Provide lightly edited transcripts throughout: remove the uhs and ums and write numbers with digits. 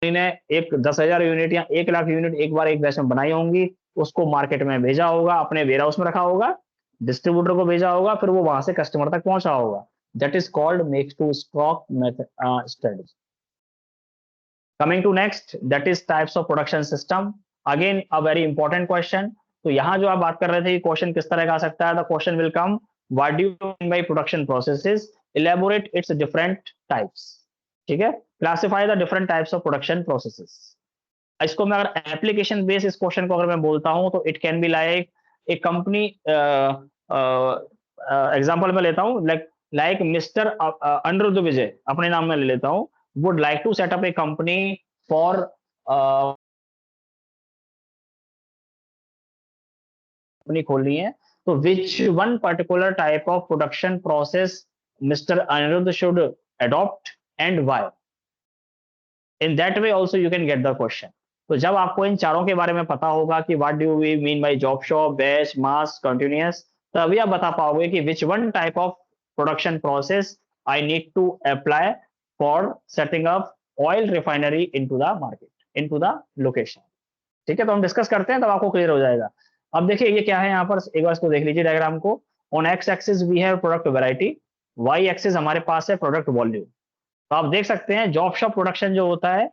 ने एक 10,000 यूनिट या 1 लाख यूनिट एक बार एक बैच में बनाई होंगी, उसको मार्केट में भेजा होगा, अपने वेयर हाउस में रखा होगा, डिस्ट्रीब्यूटर को भेजा होगा, फिर वो वहां से कस्टमर तक पहुंचा होगा। That is called make to stock method studies. Coming to next, that is types of production system. Again a very important question. तो यहाँ जो आप बात कर रहे थे, क्वेश्चन किस तरह का आ सकता है, the question will come, what do you mean by production processes, elaborate it's different types. ठीक है, classify the different types of production processes. इसको मैं अगर एप्लीकेशन बेस इस क्वेश्चन को अगर मैं बोलता हूं तो it can be like a company, example मैं लेता हूं, लाइक मिस्टर अनिरुद्ध विजय, अपने नाम में ले लेता हूं, would like to set up a company for company खोलनी है, तो which one particular type of production process mister Aniruddh should adopt and why. In that way also you can get the question. तो जब आपको इन चारों के बारे में पता होगा कि what do we mean by job shop, batch, mass, continuous, तभी आप बता पाओगे कि which one type of production process I need to apply for setting up oil refinery into the market, into the location. ठीक है, तो हम discuss करते हैं तब आपको क्लियर हो जाएगा। अब देखिए ये क्या है, यहाँ पर एक बार इसको देख लीजिए डायग्राम को। On X axis we have product variety, Y axis हमारे पास है प्रोडक्ट वॉल्यूम। तो आप देख सकते हैं जॉब शॉप प्रोडक्शन जो होता है,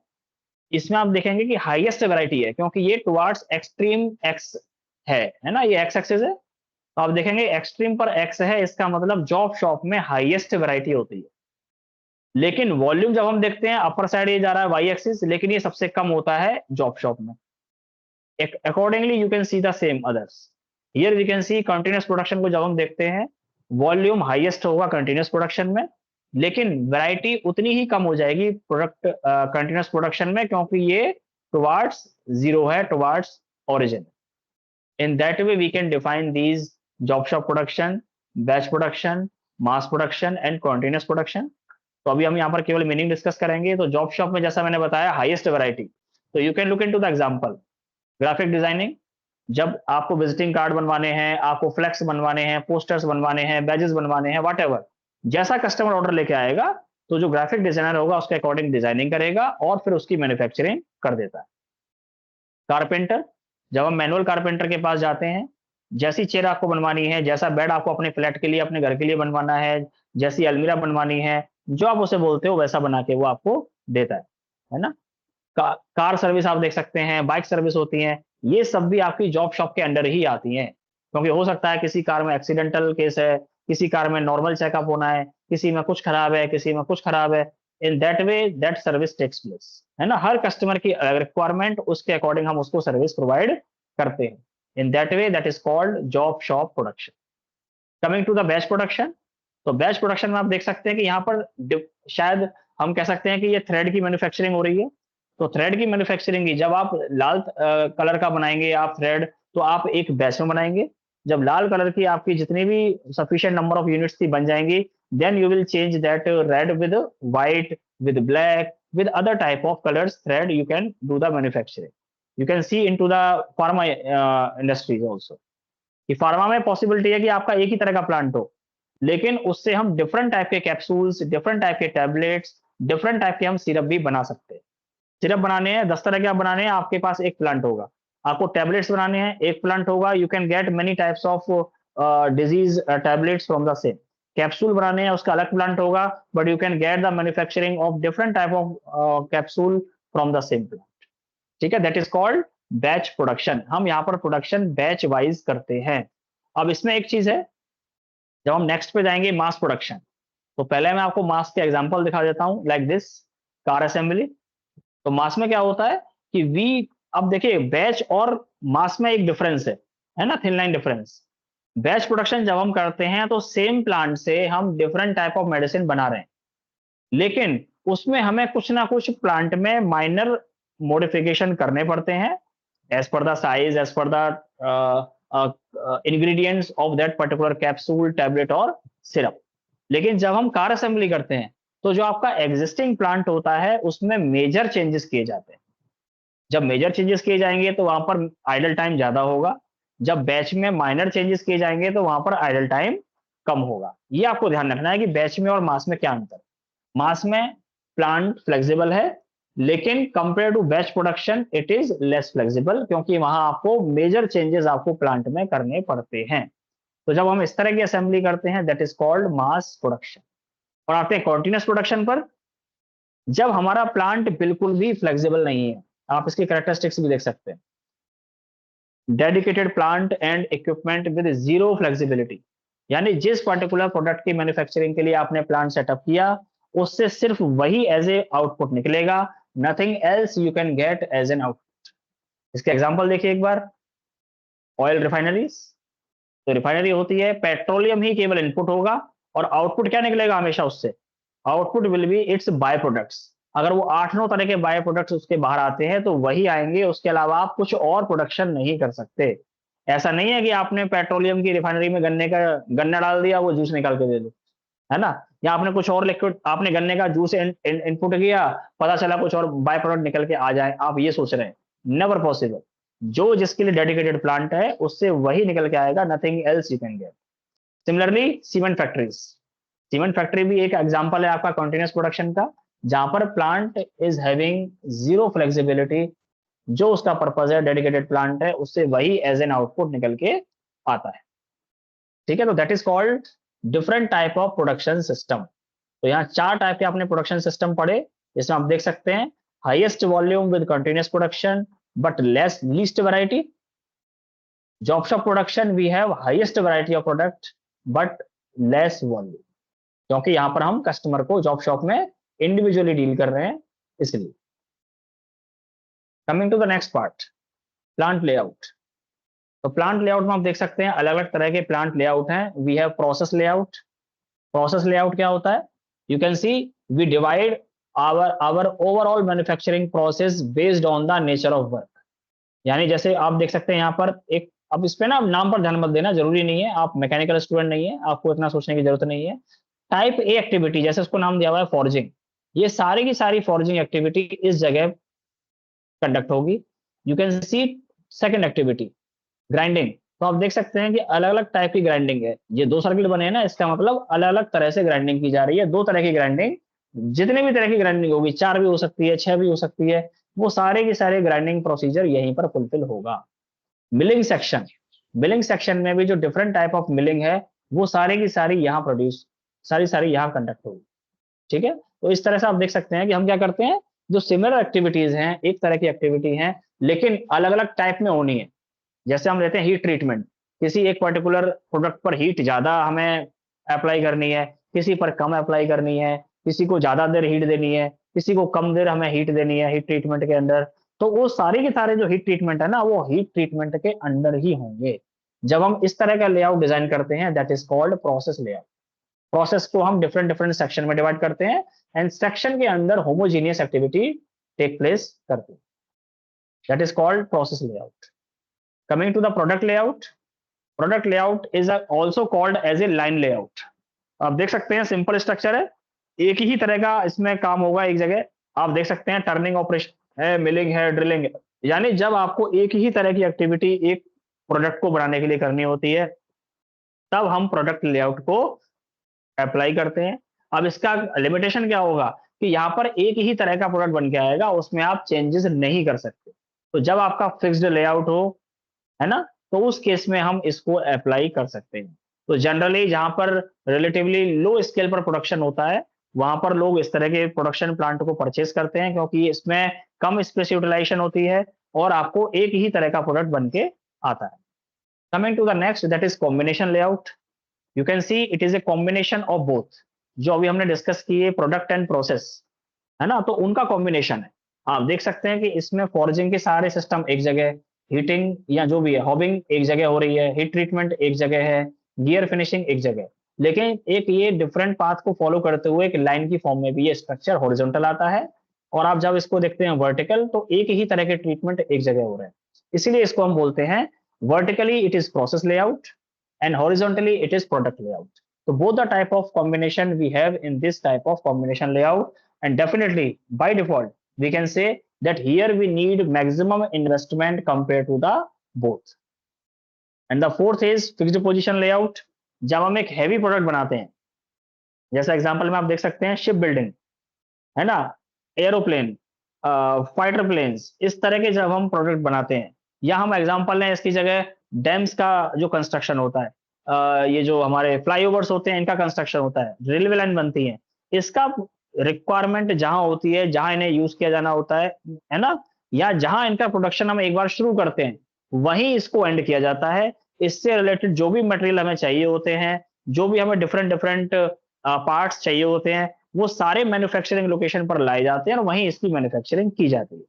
इसमें आप देखेंगे कि हाईएस्ट वैरायटी है, क्योंकि ये टुवार्ड्स एक्सट्रीम एक्स है ना, ये एक्स एक्सिस है। तो आप देखेंगे एक्सट्रीम पर एक्स है, इसका मतलब जॉब शॉप में हाईएस्ट वैरायटी होती है। लेकिन वॉल्यूम जब हम देखते हैं अपर साइड ये जा रहा है वाई एक्सिस, लेकिन ये सबसे कम होता है जॉब शॉप में। Accordingly you can see the same others. Here we can see continuous production को जब हम देखते हैं, वॉल्यूम हाईएस्ट होगा कंटिन्यूअस प्रोडक्शन में, लेकिन वैरायटी उतनी ही कम हो जाएगी प्रोडक्ट कंटिन्यूअस प्रोडक्शन में, क्योंकि ये टुवार्ड्स जीरो है, towards origin. In that way we can define these job shop production, batch production, mass production and continuous production. तो अभी हम यहाँ पर केवल मीनिंग डिस्कस करेंगे। तो जॉब शॉप में जैसा मैंने बताया हाईएस्ट वैरायटी, तो you can look into the example. Graphic designing, जब आपको विजिटिंग कार्ड बनवाने हैं, आपको फ्लैक्स बनवाने हैं, पोस्टर्स बनवाने हैं, बैजेस बनवाने हैं, वट एवर, जैसा कस्टमर ऑर्डर लेके आएगा, तो जो ग्राफिक डिजाइनर होगा उसके अकॉर्डिंग डिजाइनिंग करेगा और फिर उसकी मैन्युफैक्चरिंग कर देता है। कारपेंटर, जब हम मैनुअल कारपेंटर के पास जाते हैं, जैसी चेयर आपको बनवानी है, जैसा बेड आपको अपने फ्लैट के लिए, अपने घर के लिए बनवाना है, जैसी अलमीरा बनवानी है, जो आप उसे बोलते हो वैसा बना के वो आपको देता है ना। कार सर्विस आप देख सकते हैं, बाइक सर्विस होती हैं, ये सब भी आपकी जॉब शॉप के अंडर ही आती हैं। क्योंकि हो सकता है किसी कार में एक्सीडेंटल केस है, किसी कार में नॉर्मल चेकअप होना है, किसी में कुछ खराब है, किसी में कुछ खराब है। In that way that service takes place, है ना। हर कस्टमर की रिक्वायरमेंट, उसके अकॉर्डिंग हम उसको सर्विस प्रोवाइड करते हैं। In that way that is called job shop production. Coming to the batch production, तो बैच प्रोडक्शन में आप देख सकते हैं कि यहाँ पर शायद हम कह सकते हैं कि ये थ्रेड की मैन्युफैक्चरिंग हो रही है। तो थ्रेड की मैन्युफैक्चरिंग की, जब आप लाल कलर का बनाएंगे आप थ्रेड, तो आप एक बैच में बनाएंगे। जब लाल कलर की आपकी जितनी भी सफिशिएंट नंबर ऑफ यूनिट्स थी बन जाएंगी, then you will change that red with white with black with other type of colours thread, you can do the manufacturing. You can see in to the pharma industries also, कि pharma में possibility है कि आपका एक ही तरह का plant हो, लेकिन उससे हम डिफरेंट टाइप के कैप्सूल्स, डिफरेंट टाइप के टैबलेट्स, डिफरेंट टाइप के हम सिरप भी बना सकते हैं। सिरप बनाने हैं 10 तरह के, आप बनाने हैं, आपके पास एक प्लांट होगा। आपको टैबलेट्स बनाने हैं, एक प्लांट होगा, you can gate many types of disease tablets from the same. Capsule बनाने हैं, उसका अलग प्लांट होगा, but you can get the manufacturing of different type of capsule from the same plant. ठीक है, that is called batch production. हम यहाँ पर प्रोडक्शन बैच वाइज करते हैं। अब इसमें एक चीज है, जब हम नेक्स्ट पे जाएंगे मास प्रोडक्शन, तो पहले मैं आपको मास के एग्जांपल दिखा देता हूं, लाइक दिस कार असेंबली। तो मास में क्या होता है कि वी, अब देखिए बैच और मास में एक डिफरेंस है ना, thin line difference. Batch production जब हम करते हैं तो सेम प्लांट से हम डिफरेंट टाइप ऑफ मेडिसिन बना रहे हैं, लेकिन उसमें हमें कुछ ना कुछ प्लांट में माइनर मॉडिफिकेशन करने पड़ते हैं, as per the size, as per the ingredients of that particular capsule, tablet और सिरप। लेकिन जब हम कार असेंबली करते हैं, तो जो आपका एग्जिस्टिंग प्लांट होता है उसमें मेजर चेंजेस किए जाते हैं। जब मेजर चेंजेस किए जाएंगे तो वहां पर आइडल टाइम ज्यादा होगा, जब बैच में माइनर चेंजेस किए जाएंगे तो वहां पर आइडल टाइम कम होगा। ये आपको ध्यान रखना है कि बैच में और मास में क्या अंतर है। मास में प्लांट फ्लेक्सिबल है, लेकिन compare to batch production it is less flexible, क्योंकि वहां आपको मेजर चेंजेस आपको प्लांट में करने पड़ते हैं। तो जब हम इस तरह की असेंबली करते हैं that is called mass production. और आते हैं कॉन्टिन्यूस प्रोडक्शन पर, जब हमारा प्लांट बिल्कुल भी फ्लेक्सिबल नहीं है। आप इसकी कैरेक्टरिस्टिक्स भी देख सकते हैं। Dedicated plant and equipment with zero flexibility, यानी जिस पर्टिकुलर प्रोडक्ट की मैन्युफैक्चरिंग के लिए आपने प्लांट सेटअप किया, उससे सिर्फ वही एज ए आउटपुट निकलेगा, nothing else you can get as an output. इसके एग्जांपल देखिए एक बार। ऑयल रिफाइनरीज, तो रिफाइनरी होती है, पेट्रोलियम ही केवल इनपुट होगा, और आउटपुट क्या निकलेगा हमेशा उससे? Output will be its by products. अगर वो 8-9 तरह के बाय प्रोडक्ट्स उसके बाहर आते हैं तो वही आएंगे, उसके अलावा आप कुछ और प्रोडक्शन नहीं कर सकते। ऐसा नहीं है कि आपने पेट्रोलियम की रिफाइनरी में गन्ना डाल दिया, वो जूस निकाल के दे दो, है ना? या आपने कुछ और लिक्विड, आपने गन्ने का जूस इनपुट किया, पता चला कुछ और बाय प्रोडक्ट निकल के आ जाए, आप ये सोच रहे हैं? Never possible. जो जिसके लिए डेडिकेटेड प्लांट है उससे वही निकल के आएगा, nothing else you can gate. Similarly cement factories, cement factory भी एक एग्जांपल है आपका कंटिन्यूअस प्रोडक्शन का, जहां पर plant is having zero flexibility. जो उसका पर्पज है, डेडिकेटेड प्लांट है, उससे वही एज एन आउटपुट निकल के आता है। ठीक है, तो that is called different type of production system. तो यहाँ 4 टाइप के आपने प्रोडक्शन सिस्टम पढ़े, जिसमें आप देख सकते हैं highest volume with continuous production but less least variety. Job shop production we have highest variety of product but less volume, क्योंकि यहां पर हम कस्टमर को जॉब शॉप में इंडिविजुअली डील कर रहे हैं, इसलिए। Coming to the next part, plant layout. तो प्लांट लेआउट में आप देख सकते हैं अलग अलग तरह के प्लांट लेआउट हैं। We have process layout. Process layout क्या होता है? You can see we divide our overall manufacturing process based on the nature of work. यानी जैसे आप देख सकते हैं यहाँ पर एक, अब इस पे ना नाम पर ध्यान मत देना, जरूरी नहीं है, आप मैकेनिकल स्टूडेंट नहीं है, आपको इतना सोचने की जरूरत नहीं है। टाइप ए एक्टिविटी, जैसे उसको नाम दिया हुआ है फॉर्जिंग, ये सारी की सारी फॉर्जिंग एक्टिविटी इस जगह कंडक्ट होगी। You can C second activity grinding. तो आप देख सकते हैं कि अलग अलग टाइप की ग्राइंडिंग है। ये 2 सर्किट बने हैं ना, इसका मतलब अलग अलग तरह से ग्राइंडिंग की जा रही है। 2 तरह की ग्राइंडिंग, जितने भी तरह की ग्राइंडिंग होगी, 4 भी हो सकती है, 6 भी हो सकती है, वो सारे के सारे ग्राइंडिंग प्रोसीजर यहीं पर फुलफिल होगा। मिलिंग सेक्शन, मिलिंग सेक्शन में भी जो डिफरेंट टाइप ऑफ मिलिंग है, वो सारी की सारी यहाँ प्रोड्यूस, सारी सारी यहाँ कंडक्ट होगी। ठीक है, तो इस तरह से आप देख सकते हैं कि हम क्या करते हैं, जो सिमिलर एक्टिविटीज हैं, एक तरह की एक्टिविटी हैं, लेकिन अलग अलग टाइप में होनी है। जैसे हम लेते हैं हीट ट्रीटमेंट, किसी एक पर्टिकुलर प्रोडक्ट पर हीट ज्यादा हमें अप्लाई करनी है, किसी पर कम अप्लाई करनी है, किसी को ज्यादा देर हीट देनी है, किसी को कम देर हमें हीट देनी है हीट ट्रीटमेंट के अंदर। तो वो सारे के सारे जो हीट ट्रीटमेंट है ना, वो हीट ट्रीटमेंट के अंडर ही होंगे। जब हम इस तरह का लेआउट डिजाइन करते हैं that is called process layout. Process को हम डिफरेंट डिफरेंट सेक्शन में डिवाइड करते हैं, एंड सेक्शन के अंदर होमोजीनियस एक्टिविटी टेक प्लेस करती है, that is called process layout. Coming to the product layout is also called as a line layout। आप देख सकते हैं सिंपल स्ट्रक्चर है, एक ही तरह का इसमें काम होगा एक जगह। आप देख सकते हैं टर्निंग ऑपरेशन है, मिलिंग है, ड्रिलिंग है। यानी जब आपको एक ही तरह की एक्टिविटी एक प्रोडक्ट को बनाने के लिए करनी होती है, तब हम प्रोडक्ट लेआउट को अप्लाई करते हैं। अब इसका लिमिटेशन क्या होगा कि यहाँ पर एक ही तरह का प्रोडक्ट बन के आएगा, उसमें आप चेंजेस नहीं कर सकते। तो जब आपका फिक्स्ड लेआउट हो, है ना, तो उस केस में हम इसको अप्लाई कर सकते हैं। तो जनरली जहां पर रिलेटिवली लो स्केल पर प्रोडक्शन होता है, वहां पर लोग इस तरह के प्रोडक्शन प्लांट को परचेज करते हैं, क्योंकि इसमें कम स्पेस यूटिलाइजेशन होती है और आपको एक ही तरह का प्रोडक्ट बन के आता है। Coming to the next that is combination layout. You can see it is a combination of both. जो अभी हमने डिस्कस किए प्रोडक्ट एंड प्रोसेस, है ना, तो उनका कॉम्बिनेशन है। आप देख सकते हैं कि इसमें फॉर्जिंग के सारे सिस्टम एक जगह, हीटिंग या जो भी है हॉबिंग एक जगह हो रही है, हीट ट्रीटमेंट एक जगह है, गियर फिनिशिंग एक जगह। लेकिन एक ये डिफरेंट पाथ को फॉलो करते हुए एक लाइन की फॉर्म में भी ये स्ट्रक्चर हॉरिजॉन्टल आता है, और आप जब इसको देखते हैं वर्टिकल, तो एक ही तरह के ट्रीटमेंट एक जगह हो रहे हैं। इसीलिए इसको हम बोलते हैं vertically it is process layout and horizontally it is product layout. तो both the type of combination we have in this type of combination layout, and definitely by default we can say that here we need maximum investment compared to the both। and the fourth is fixed position layout। जब हम एक heavy product बनाते हैं, जैसा example में आप देख सकते हैं शिप बिल्डिंग, है ना, एरोप्लेन, फाइटर प्लेन्स, इस तरह के जब हम प्रोडक्ट बनाते हैं, या हम एग्जांपल लें इसकी जगह डैम्स का जो कंस्ट्रक्शन होता है, ये जो हमारे फ्लाईओवर्स होते हैं इनका कंस्ट्रक्शन होता है, रेलवे लाइन बनती है, इसका रिक्वायरमेंट जहां होती है, जहां इन्हें यूज किया जाना होता है ना, या जहां इनका प्रोडक्शन हम एक बार शुरू करते हैं वहीं इसको एंड किया जाता है। इससे रिलेटेड जो भी मटेरियल हमें चाहिए होते हैं, जो भी हमें डिफरेंट डिफरेंट पार्ट्स चाहिए होते हैं, वो सारे मैन्युफैक्चरिंग लोकेशन पर लाए जाते हैं और वहीं इसकी मैन्युफैक्चरिंग की जाती है।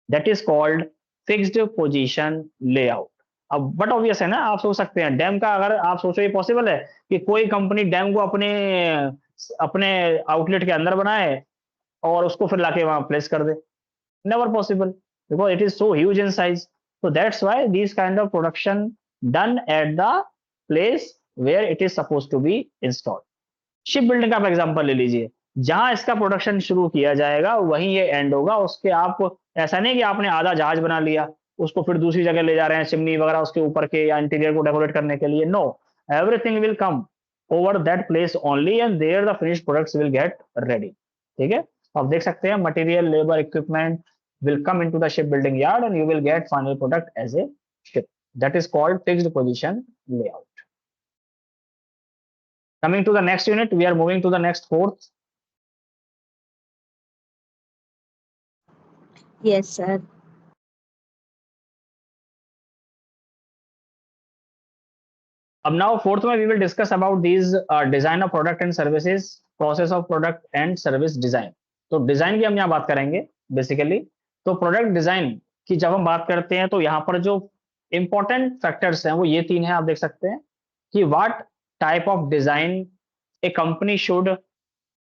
That is called fixed position layout. अब बट ऑब्वियस है ना, आप सोच सकते हैं डैम का, अगर आप सोचो ये पॉसिबल है कि कोई कंपनी डैम को अपने अपने आउटलेट के अंदर बनाए और उसको फिर लाके वहां प्लेस कर दे? Never possible, because it is so huge in size. So that's why this kind of production done at the place where it is suppose to be installed. Ship building का आप एग्जांपल ले लीजिए, जहां इसका production शुरू किया जाएगा वहीं ये एंड होगा। उसके आप ऐसा नहीं कि आपने आधा जहाज बना लिया, उसको फिर दूसरी जगह ले जा रहे हैं चिमनी वगैरह उसके ऊपर के या इंटीरियर को डेकोरेट करने के लिए। No, everything will come over that place only and there the finished products will get ready. ठीक है, आप देख सकते हैं material, labour, equipment will come into the shipbuilding yard and you will get final product as a ship. That is called fixed position layout. Coming to the next unit, we are moving to the next fourth. Yes, sir. अब now fourth में we will discuss about these design of product and services, process of product and service design. तो design की हम यहाँ बात करेंगे basically. तो product design की जब हम बात करते हैं तो यहाँ पर जो इंपॉर्टेंट फैक्टर्स हैं वो ये तीन हैं, आप देख सकते हैं कि what type of design a company should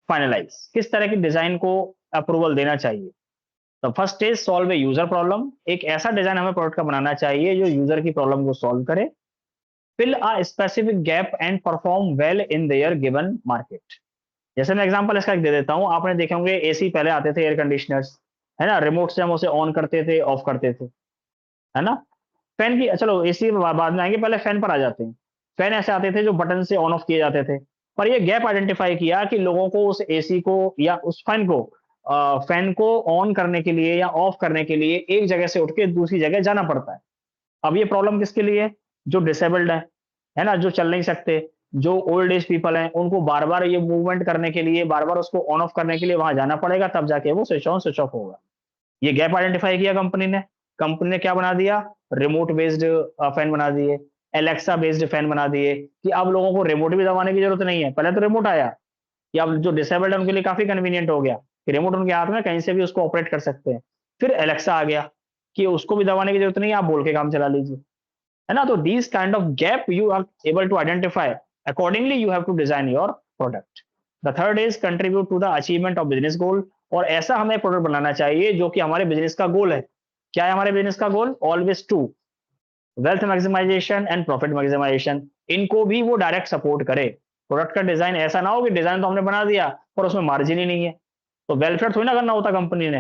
finalise, किस तरह की डिजाइन को अप्रूवल देना चाहिए। तो first is solve a user problem, एक ऐसा डिजाइन हमें प्रोडक्ट का बनाना चाहिए जो यूजर की प्रॉब्लम को सॉल्व करे। Fill a specific gap and perform well in their given market. जैसे मैं एग्जांपल इसका एक दे देता हूं, आपने देखे होंगे एसी पहले आते थे, एयर कंडीशनर्स, है ना, रिमोट से हम उसे ऑन करते थे, ऑफ करते थे, है ना। फैन की, चलो एसी बाद में आएंगे, पहले फैन पर आ जाते हैं। फैन ऐसे आते थे जो बटन से ऑन ऑफ किए जाते थे, पर ये गैप आइडेंटिफाई किया कि लोगों को उस एसी को या उस फैन को ऑन करने के लिए या ऑफ करने के लिए एक जगह से उठ के दूसरी जगह जाना पड़ता है। अब ये प्रॉब्लम किसके लिए? जो डिसेबल्ड है ना, जो चल नहीं सकते, जो ओल्ड एज पीपल हैं, उनको बार बार ये मूवमेंट करने के लिए, बार बार उसको ऑन ऑफ करने के लिए वहां जाना पड़ेगा, तब जाके वो स्विच ऑन स्विच ऑफ होगा। ये गैप आइडेंटिफाई किया कंपनी ने क्या बना दिया? रिमोट बेस्ड फैन बना दिए, एलेक्सा बेस्ड फैन बना दिए, कि अब लोगों को रिमोट भी दबाने की जरूरत नहीं है। पहले तो रिमोट आया कि अब जो डिसेबल्ड है उनके लिए काफी कन्वीनियंट हो गया कि रिमोट उनके हाथ में, कहीं से भी उसको ऑपरेट कर सकते हैं। फिर एलेक्सा आ गया कि उसको भी दबाने की जरूरत नहीं है, आप बोल के काम चला लीजिए, है ना। तो these kind of gap you are able to identify, accordingly you have to design your product. The third is contribute to the achievement of business goal, और ऐसा हमें प्रोडक्ट बनाना चाहिए जो कि हमारे बिजनेस का गोल है। क्या है हमारे बिजनेस का goal? Always to wealth maximization and profit maximization, इनको भी वो डायरेक्ट सपोर्ट करे। प्रोडक्ट का डिजाइन ऐसा ना हो कि डिजाइन तो हमने बना दिया पर उसमें मार्जिन ही नहीं है, तो वेलफेयर थोड़ी ना करना होता कंपनी ने,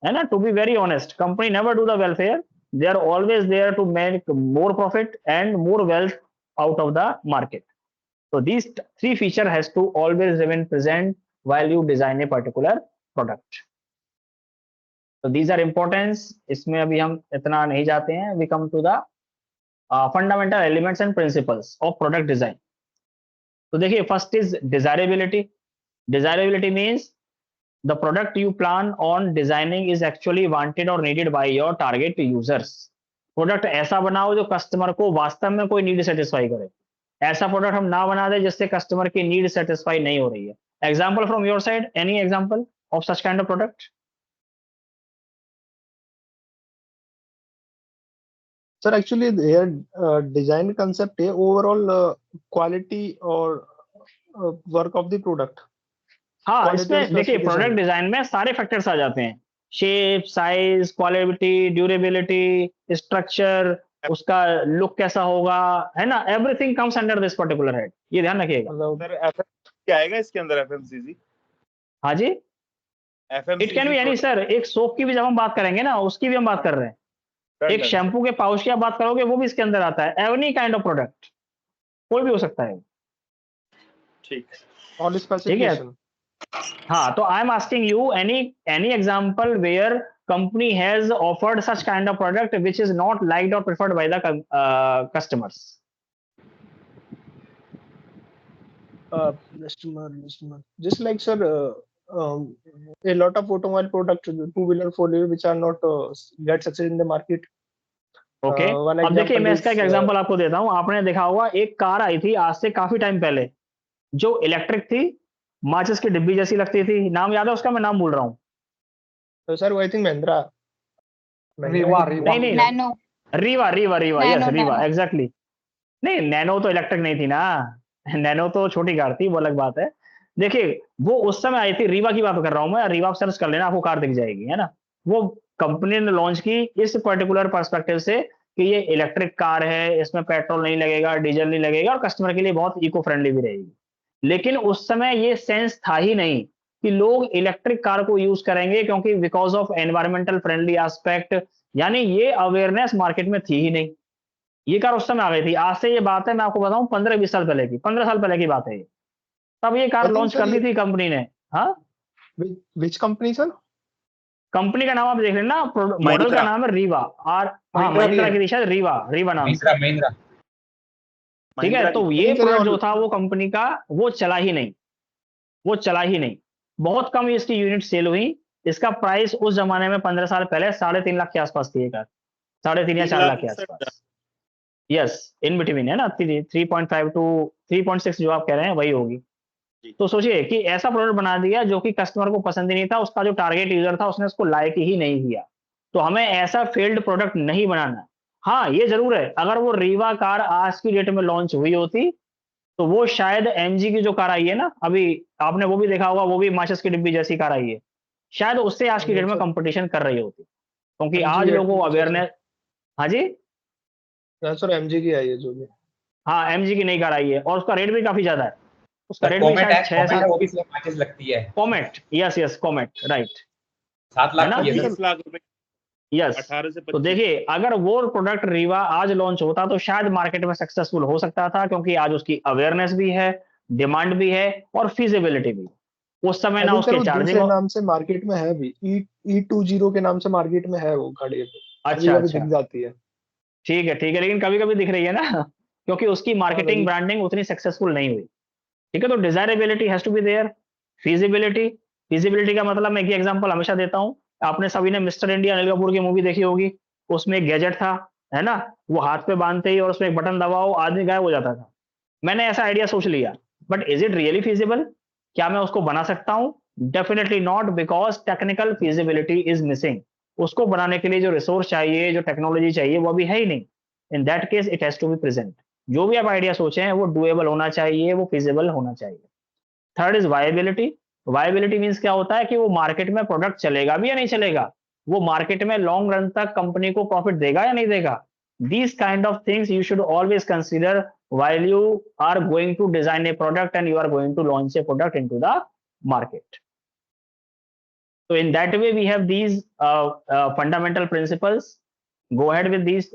है ना। To be very honest, company never do the welfare, they are always there to make more profit and more wealth out of the market. So these three feature has to always remain present while you design a particular product. So these are importance, इसमें अभी हम इतना नहीं जाते हैं। We come to the fundamental elements and principles of product design. तो देखिए, first is desirability. Desirability means the product you plan on designing is actually wanted or needed by your target users. Product ऐसा बनाओ जो customer को वास्तव में कोई need satisfy करे। ऐसा प्रोडक्ट हम ना बना दे जिससे कस्टमर की नीड सेटिस्फाई नहीं हो रही है। Example from your side, any example of such kind of product? Sir actually design concept है ओवरऑल क्वालिटी और वर्क ऑफ द प्रोडक्ट। हाँ, इसमें देखिए प्रोडक्ट डिजाइन में सारे फैक्टर्स आ जाते हैं, shape, size, quality, durability, structure, उसका लुक कैसा होगा, है ना, everything comes under this particular head, ये ध्यान रखिएगा। सर एफएम क्या आएगा इसके अंदर? एफएमसीजी? हाँ जी, FMCG it can be any sir. एक सोप की भी जब हम बात करेंगे ना, उसकी भी हम बात कर रहे हैं। एक शैम्पू के पाउच की आप बात करोगे, वो भी इसके अंदर आता है। एनी काइंड ऑफ प्रोडक्ट, कोई भी हो सकता है। ठीक ऑल स्पेसिफिकेशन। हाँ, तो I am asking you any example where company has offered such kind of product which is not liked or preferred by the customers. Just like sir, a lot of automobile products, two-wheeler, four-wheeler, which are not get success in the market. Okay, One अब देखिए example मैं इसका is एक example आपको देता हूँ। आपने देखा होगा एक कार आई थी आज से काफी टाइम पहले, जो इलेक्ट्रिक थी, माचिस की डिब्बी जैसी लगती थी। नाम याद है उसका? मैं नाम भूल रहा हूँ। sir, I think Mahindra. Rewa ही रीवा नहीं नहीं, nano Rewa Rewa Rewa, yes nano Rewa, nano exactly. नहीं, नैनो तो इलेक्ट्रिक नहीं थी ना। नैनो तो छोटी कार थी, वो अलग बात है। देखिए, वो उस समय आई थी, रीवा की बात कर रहा हूँ मैं। रीवा सर्च कर लेना, आपको कार दिख जाएगी, है ना। वो कंपनी ने लॉन्च की इस पर्टिकुलर पर्सपेक्टिव से कि ये इलेक्ट्रिक कार है, इसमें पेट्रोल नहीं लगेगा, डीजल नहीं लगेगा, और कस्टमर के लिए बहुत इको फ्रेंडली भी रहेगी। लेकिन उस समय ये सेंस था ही नहीं कि लोग इलेक्ट्रिक कार को यूज करेंगे, क्योंकि because of environmental friendly aspect, यानी ये अवेयरनेस मार्केट में थी ही नहीं। ये कार उस समय आ गई थी। आज से ये बात है, मैं आपको बताऊं, 15-20 साल पहले की, 15 साल पहले की बात है ये। तब ये car I think launch sir, कर दी थी कंपनी ने। हाँ, which company sir? कंपनी का नाम आप देख लेना, मॉडल का महिंद्रा। नाम है रीवा। और हाँ, महिंद्रा महिंद्रा भी की शायद रीवा, रीवा नाम से। महिंद्रा महिंद्रा ठीक है, महिंद्रा तो की। ये नहीं सर, प्रोडक्ट जो था वो कंपनी का, वो चला ही नहीं, वो चला ही नहीं। बहुत कम इसकी यूनिट सेल हुई। इसका प्राइस उस जमाने में 15 साल पहले 3.5 लाख के आसपास थी ये कार, 3.5 या 3 4 लाख के लाख सर। आसपास। यस, इन बिटवीन है ना, 3.5 टू 3.6 जो आप कह रहे हैं वही होगी। जी। तो सोचिए कि ऐसा प्रोडक्ट बना दिया जो कि कस्टमर को पसंद ही नहीं था, उसका जो टारगेट यूजर था उसने उसको लाइक ही नहीं किया। तो हमें ऐसा फेल्ड प्रोडक्ट नहीं बनाना। हाँ, ये जरूर है, अगर वो रीवा कार आज की डेट में लॉन्च हुई होती, तो वो शायद एमजी की जो कार आई है ना अभी, आपने वो भी देखा होगा, वो भी माचिस की डिब्बी जैसी कार आई है, शायद उससे आज की डेट में sir, कंपटीशन कर रही होती, क्योंकि MG आज लोगों को 8 sir, अवेयरनेस। हाँ जी, sir, MG की आई है जो भी। हाँ, एमजी की नई कार आई है और उसका रेट भी काफी ज्यादा है। उसका सर रेट भी कॉमेट शायद है, 6 कॉमेट है, 7। वो भी सेम मैचेस लगती है। Comet, yes yes, comet, right, 7 है लाख ना। की है सर। 20 लाख रुपए, यस, 18 से तो 25। देखिए, अगर वो प्रोडक्ट रीवा आज लॉन्च होता तो शायद मार्केट में सक्सेसफुल हो सकता था, क्योंकि आज उसकी अवेयरनेस भी है, डिमांड भी है, और फिजिबिलिटी भी। उस समय आई ना थिंक सर उसके वो चार्जिंग। दूसरे नाम से मार्केट में है भी, E20 के नाम से मार्केट में है वो गाड़ी अभी, कभी अच्छा कभी अच्छा, दिख जाती है। ठीक है, लेकिन कभी कभी दिख रही है ना, क्योंकि उसकी हाँ मार्केटिंग वही। ब्रांडिंग उतनी सक्सेसफुल नहीं हुई। ठीक है, तो desirability has to be there. Feasibility, feasibility का मतलब मैं एक एग्जांपल हमेशा देता हूं। आपने सभी ने मिस्टर इंडिया अनिल कपूर की मूवी देखी होगी, उसमें एक गैजेट था, है ना, वो हाथ पे बांधते ही और उसमें एक बटन दबाओ, आदमी गायब हो जाता था। मैंने ऐसा आइडिया सोच लिया, but is it really feasible? क्या मैं उसको बना सकता हूं? Definitely not, because technical feasibility is missing. उसको बनाने के लिए जो रिसोर्स चाहिए, जो टेक्नोलॉजी चाहिए, वो अभी है ही नहीं। In that case it has to be present. जो भी आप आइडिया सोचे हैं वो डुएबल होना चाहिए, वो फिजिबल होना चाहिए। Third is viability. Viability means क्या होता है कि वो मार्केट में प्रोडक्ट चलेगा भी या नहीं चलेगा, वो मार्केट में लॉन्ग रन तक कंपनी को प्रॉफिट देगा या नहीं देगा। These kind of things you should always consider while you are going to design a product and you are going to launch a product into the market. So in that way we have these fundamental principles. Go ahead with these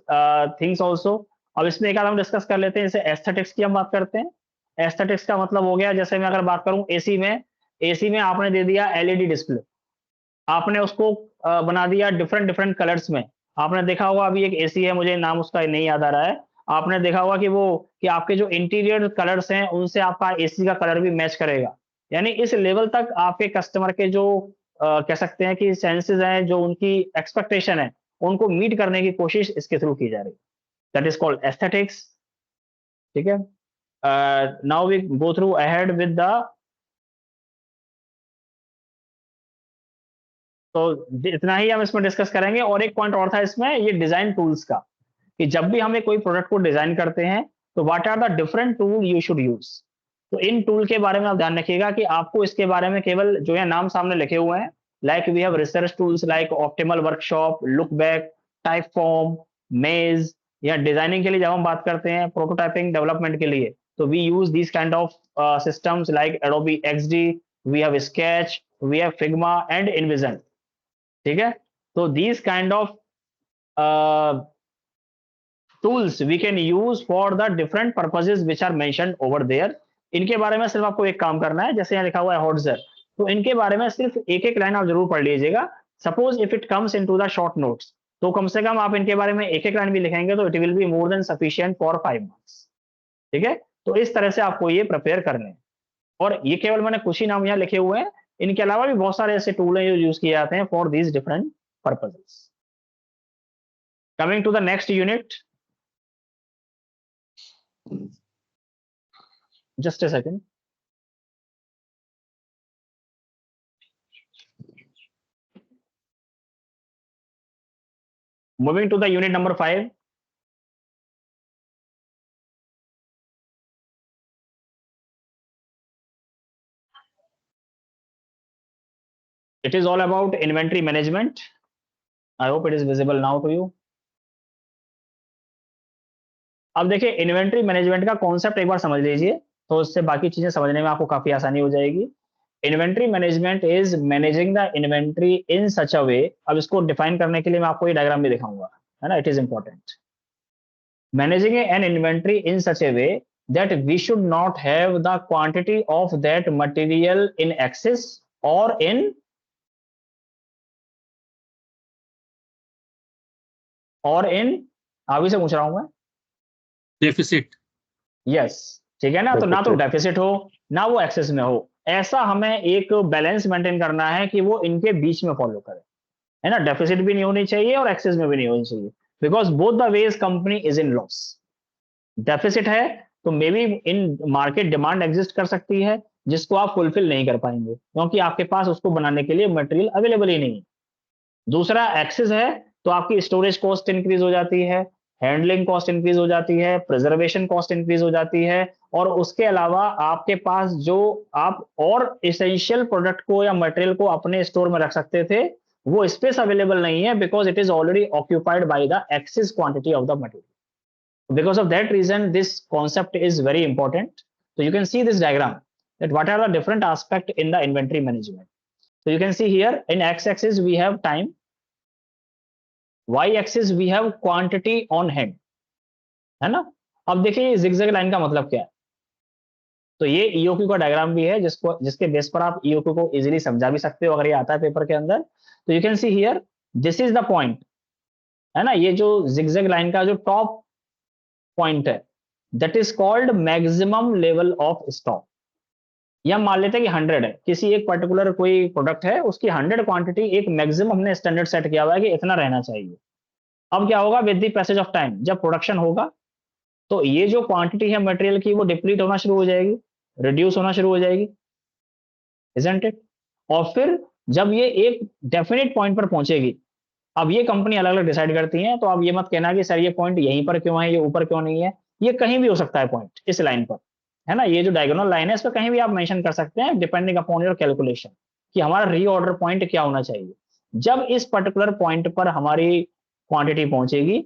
things also. अब इसमें एक आध हम discuss कर लेते हैं, जैसे aesthetics की हम बात करते हैं। एस्थेटिक्स का मतलब हो गया, जैसे मैं अगर बात करूं एसी में, एसी में आपने दे दिया एलईडी डिस्प्ले, आपने उसको बना दिया डिफरेंट डिफरेंट कलर्स में। आपने देखा होगा अभी एक एसी है, मुझे नाम उसका नहीं याद आ रहा है, आपने देखा होगा कि वो कि आपके जो इंटीरियर कलर्स हैं उनसे आपका एसी का कलर भी मैच करेगा। यानी इस लेवल तक आपके कस्टमर के जो कह सकते हैं कि सेंसेस हैं, जो उनकी एक्सपेक्टेशन है, उनको मीट करने की कोशिश इसके थ्रू की जा रही है। That is called aesthetics. ठीक है, now we go through ahead with the, तो इतना ही हम इसमें डिस्कस करेंगे। और एक पॉइंट और था इसमें, ये डिजाइन टूल्स का, कि जब भी हमें कोई प्रोडक्ट को डिजाइन करते हैं तो what are the different tool you should use. तो इन टूल के बारे में आप ध्यान रखिएगा कि आपको इसके बारे में केवल जो है नाम सामने लिखे हुए हैं, like we have research tools like optimal workshop, look back, type form, maze. या डिजाइनिंग के लिए जब हम बात करते हैं, प्रोटोटाइपिंग डेवलपमेंट के लिए, तो we use this kind of systems like Adobe XD, we have sketch, we have Figma and InVision. ठीक है, तो these kind of tools we can use for the different purposes which are mentioned over there। इनके बारे में सिर्फ आपको एक काम करना है, जैसे यहाँ लिखा हुआ है हॉट्जर, तो इनके बारे में सिर्फ एक एक लाइन आप जरूर पढ़ लीजिएगा। Suppose if it comes into the short notes, तो कम से कम आप इनके बारे में एक एक लाइन भी लिखेंगे तो it will be more than sufficient for 5 marks. ठीक है, तो इस तरह से आपको ये प्रिपेयर करने हैं। और ये केवल मैंने कुछ ही नाम यहाँ लिखे हुए हैं, इनके अलावा भी बहुत सारे ऐसे टूल हैं जो यूज किए जाते हैं for these different purposes. Coming to the next unit, just a second. Moving to the unit number 5. It is all about inventory management. I hope it is visible now to you. अब देखिए inventory management का concept एक बार समझ लीजिए, तो उससे बाकी चीजें समझने में आपको काफी आसानी हो जाएगी। Inventory management is managing the inventory in such a way. अब इसको डिफाइन करने के लिए मैं आपको ये डायग्राम भी दिखाऊंगा, है ना, it is important. Managing an inventory in such A way that we should not have the quantity of that material in excess or in अभी से पूछ रहा हूं मैं, डेफिसिट। यस, ठीक है ना। तो ना तो डेफिसिट हो ना वो एक्सेस में हो, ऐसा हमें एक बैलेंस मेंटेन करना है कि वो इनके बीच में फॉलो करे, है ना। डेफिसिट भी नहीं होनी चाहिए और एक्सेस में भी नहीं होनी चाहिए, because both the ways company is in loss. Deficit है तो may be in market demand exist कर सकती है जिसको आप फुलफिल नहीं कर पाएंगे क्योंकि आपके पास उसको बनाने के लिए मटेरियल अवेलेबल ही नहीं है। दूसरा एक्सेस है तो आपकी स्टोरेज कॉस्ट इंक्रीज हो जाती है, हैंडलिंग कॉस्ट इंक्रीज हो जाती है, प्रिजर्वेशन कॉस्ट इंक्रीज हो जाती है, और उसके अलावा आपके पास जो आप और इसेंशियल प्रोडक्ट को या मटेरियल को अपने स्टोर में रख सकते थे वो स्पेस अवेलेबल नहीं है because it is already occupied by the excess quantity of the material. Because of that reason this concept is very important. So you can see this diagram that what are the different aspect in the inventory management. So you can see here in x-axis we have time, y-axis we have quantity on hand, है ना। अब देखिए zigzag line का मतलब क्या है, तो ये EOQ का डायग्राम भी है जिसके बेस पर आप EOQ को इजीली समझा भी सकते हो अगर ये आता है पेपर के अंदर। तो you can see here this is the point, है ना। ये जो zigzag लाइन का जो टॉप पॉइंट है that is called maximum level of stock. या मान लेते हैं कि 100 है, किसी एक पर्टिकुलर कोई प्रोडक्ट है उसकी 100 क्वांटिटी एक मैक्सिमम हमने स्टैंडर्ड सेट किया हुआ है कि इतना रहना चाहिए। अब क्या होगा with the passage of time, जब प्रोडक्शन होगा तो ये जो क्वांटिटी है मटेरियल की वो डिप्लीट होना शुरू हो जाएगी, रिड्यूस होना शुरू हो जाएगी, इजंट इट। और फिर जब ये एक डेफिनेट पॉइंट पर पहुंचेगी, अब ये कंपनी अलग अलग डिसाइड करती हैं, तो आप ये मत कहना कि सर ये पॉइंट यहीं पर क्यों है, ये ऊपर क्यों नहीं है, ये कहीं भी हो सकता है पॉइंट इस लाइन पर, है ना। ये जो डायगोनल लाइन है इस पर कहीं भी आप मेंशन कर सकते हैं डिपेंडिंग अपॉन योर कैलकुलेशन कि हमारा रीऑर्डर पॉइंट क्या होना चाहिए। जब इस पर्टिकुलर पॉइंट पर हमारी क्वांटिटी पहुंचेगी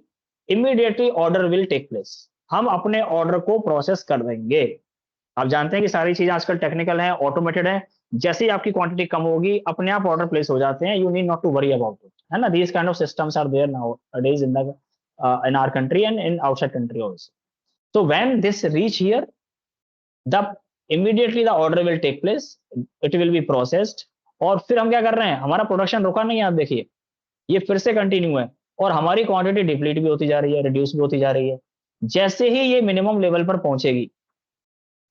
immediately order will take place, हम अपने ऑर्डर को प्रोसेस कर देंगे। आप जानते हैं कि सारी चीजें आजकल टेक्निकल है, ऑटोमेटेड है, जैसे ही आपकी क्वांटिटी कम होगी अपने आप ऑर्डर प्लेस हो जाते हैं, you need not to worry about it, है ना। These kind of systems are there nowadays in the in our country and in outside country also. So when this reach here, the immediately the order will take place, it will be processed, और फिर हम क्या कर रहे हैं, हमारा production रुका नहीं है, आप देखिए ये फिर से कंटिन्यू है और हमारी क्वांटिटी डिप्लीट भी होती जा रही है, रिड्यूस भी होती जा रही है। जैसे ही ये मिनिमम लेवल पर पहुंचेगी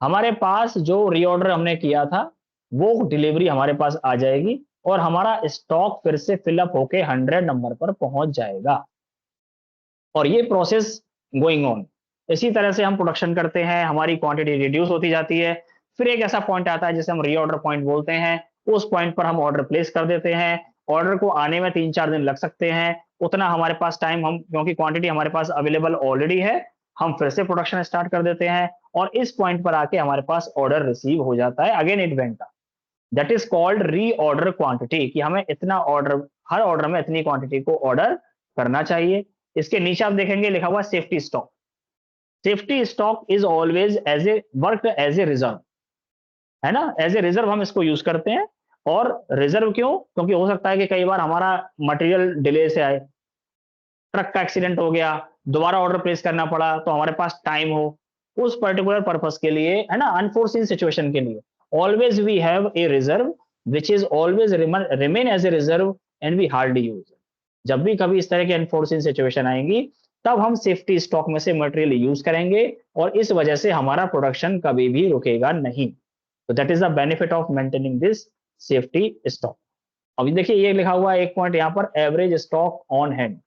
हमारे पास जो रीऑर्डर हमने किया था वो डिलीवरी हमारे पास आ जाएगी और हमारा स्टॉक फिर से फिलअप होके 100 नंबर पर पहुंच जाएगा, और ये प्रोसेस गोइंग ऑन। इसी तरह से हम प्रोडक्शन करते हैं, हमारी क्वांटिटी रिड्यूस होती जाती है, फिर एक ऐसा पॉइंट आता है जिसे हम रीऑर्डर पॉइंट बोलते हैं, उस पॉइंट पर हम ऑर्डर प्लेस कर देते हैं। ऑर्डर को आने में 3-4 दिन लग सकते हैं, उतना हमारे पास टाइम हम क्योंकि क्वांटिटी हमारे पास अवेलेबल ऑलरेडी है हम फिर से प्रोडक्शन स्टार्ट कर देते हैं और इस पॉइंट पर आके हमारे पास ऑर्डर रिसीव हो जाता है, again it went up. That is called री ऑर्डर क्वांटिटी, कि हमें इतना ऑर्डर, हर ऑर्डर में इतनी क्वांटिटी को ऑर्डर करना चाहिए। इसके नीचे आप देखेंगे लिखा हुआ safety stock. Safety stock is always as a work as a reserve, है ना, एज ए रिजर्व हम इसको यूज करते हैं। और रिजर्व क्यों, क्योंकि हो सकता है कि कई बार हमारा मटेरियल डिले से आए, ट्रक का एक्सीडेंट हो गया, दोबारा ऑर्डर प्लेस करना पड़ा, तो हमारे पास टाइम हो उस पर्टिकुलर पर्पस के लिए, है ना, अनफोर्सीन सिचुएशन के लिए always we have a reserve which is always remain as a reserve and we hardly use. जब भी कभी इस तरह की अनफोर्सिन सिचुएशन आएंगी तब हम सेफ्टी स्टॉक में से मटेरियल यूज करेंगे और इस वजह से हमारा प्रोडक्शन कभी भी रुकेगा नहीं. तो that is the benefit of maintaining this safety stock. अभी देखिए ये लिखा हुआ है एक पॉइंट यहाँ पर, एवरेज स्टॉक ऑन हैंड.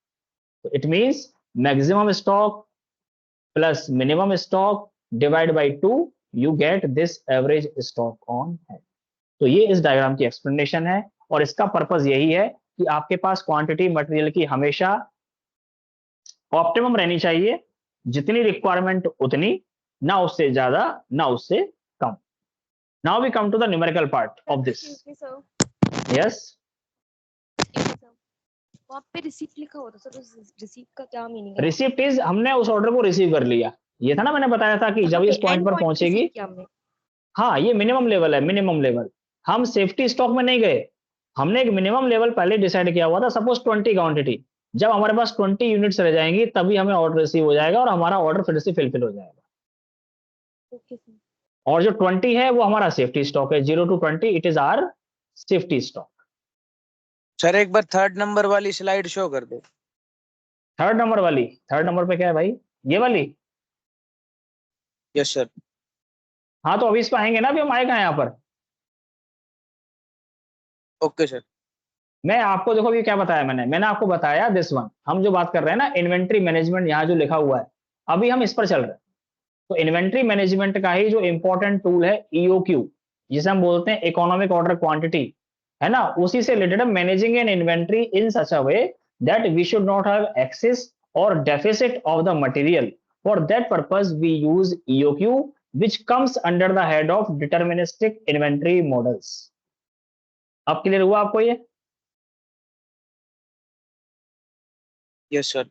तो it means maximum stock plus minimum stock divide by 2 you get this average stock on hand. तो ये इस डायग्राम की एक्सप्लेनेशन है और इसका पर्पस यही है कि आपके पास क्वांटिटी मटेरियल की हमेशा ऑप्टिमम रहनी चाहिए, जितनी रिक्वायरमेंट उतनी, ना उससे ज्यादा ना उससे कम. Now we come to the numerical part of this. Yes, वहाँ पे रिसीप्ट लिखा हुआ था सर, उस रिसीप्ट का क्या मीनिंग है? रिसिप्ट इज हमने उस ऑर्डर को रिसीव कर लिया. ये था ना, मैंने बताया था कि जब इस पॉइंट पर पहुंचेगी, हाँ ये मिनिमम लेवल है, मिनिमम लेवल. हम सेफ्टी स्टॉक में नहीं गए, हमने एक मिनिमम लेवल पहले डिसाइड किया हुआ था. सपोज 20 क्वांटिटी, जब हमारे पास 20 यूनिट्स रह जाएंगी तभी हमें ऑर्डर रिसीव हो जाएगा और हमारा ऑर्डर फिर से फिलफिल हो जाएगा. Okay sir. और जो 20 है वो हमारा सेफ्टी स्टॉक है. 0 to 20 it is our safety stock. Sir एक बार थर्ड नंबर वाली स्लाइड शो कर दो. थर्ड नंबर वाली, थर्ड नंबर पे क्या है भाई? ये वाली? Yes sir. हाँ तो अभी इस पर आएंगे ना, अभी हम आएगा यहाँ पर. Okay sir. मैं आपको देखो अभी क्या बताया मैंने आपको बताया दिस वन. हम जो बात कर रहे हैं ना इन्वेंट्री मैनेजमेंट, यहाँ जो लिखा हुआ है अभी हम इस पर चल रहे हैं. तो इन्वेंट्री मैनेजमेंट का ही जो इंपॉर्टेंट टूल है EOQ, जिसे हम बोलते हैं इकोनॉमिक ऑर्डर क्वांटिटी, है ना, उसी से related managing an inventory in such a way that we should not have excess और deficit of the material. For that purpose we use EOQ which comes under the head of deterministic inventory models. अब clear हुआ आपको ये? Yes sir.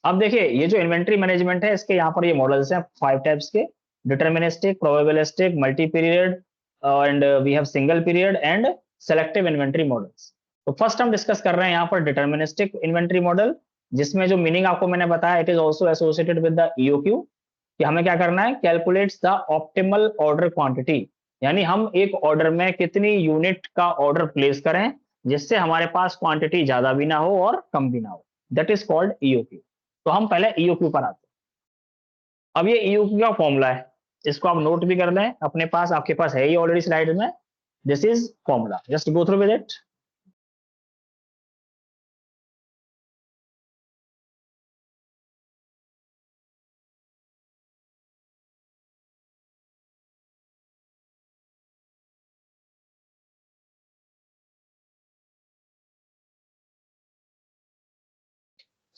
अब देखिए ये जो inventory management है इसके यहाँ पर ये मॉडल्स हैं 5 टाइप्स के: deterministic, probabilistic, multi period and we have single period and selective inventory models. तो फर्स्ट हम डिस्कस कर रहे हैं यहाँ पर डिटर्मिनिस्टिक इन्वेंट्री मॉडल, जिसमें जो मीनिंग आपको मैंने बताया it is also associated with the EOQ कि हमें क्या करना है, calculates the optimal order quantity. यानी हम एक ऑर्डर में कितनी यूनिट का ऑर्डर प्लेस करें जिससे हमारे पास क्वांटिटी ज्यादा भी ना हो और कम भी ना हो. That is called EOQ. तो हम पहले EOQ पर आते हैं. अब ये EOQ का फॉर्मूला है, इसको आप नोट भी कर लें अपने पास, आपके पास है ही ऑलरेडी स्लाइड में. This is formula, just go through with it.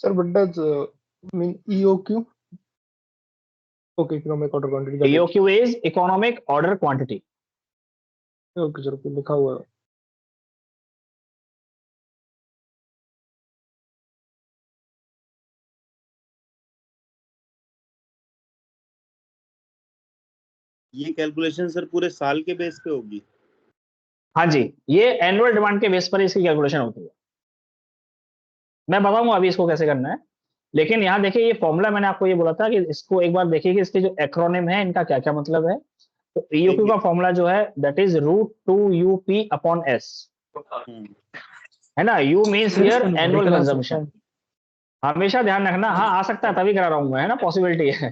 Sir, what does mean EOQ? Okay, economic order quantity. got it. EOQ is economic order quantity. Okay, sir, okay, लिखा हुआ है. ये कैलकुलेशन सर पूरे साल के base पे होगी? हाँ जी, ये एनुअल डिमांड के बेस पर इसकी कैलकुलेशन होती है. मैं बताऊंगा अभी इसको कैसे करना है, लेकिन यहाँ देखिए ये फॉर्मूला मैंने आपको ये बोला था कि इसको एक बार देखिए कि इसके जो एक्रोनिम है इनका क्या क्या मतलब है. तो EOQ का फॉर्मूला जो है दैट इज √2UP/S, है ना. U means here annual consumption. हमेशा ध्यान रखना, हाँ आ सकता है तभी करा रहा हूँ मैं, है ना, पॉसिबिलिटी है.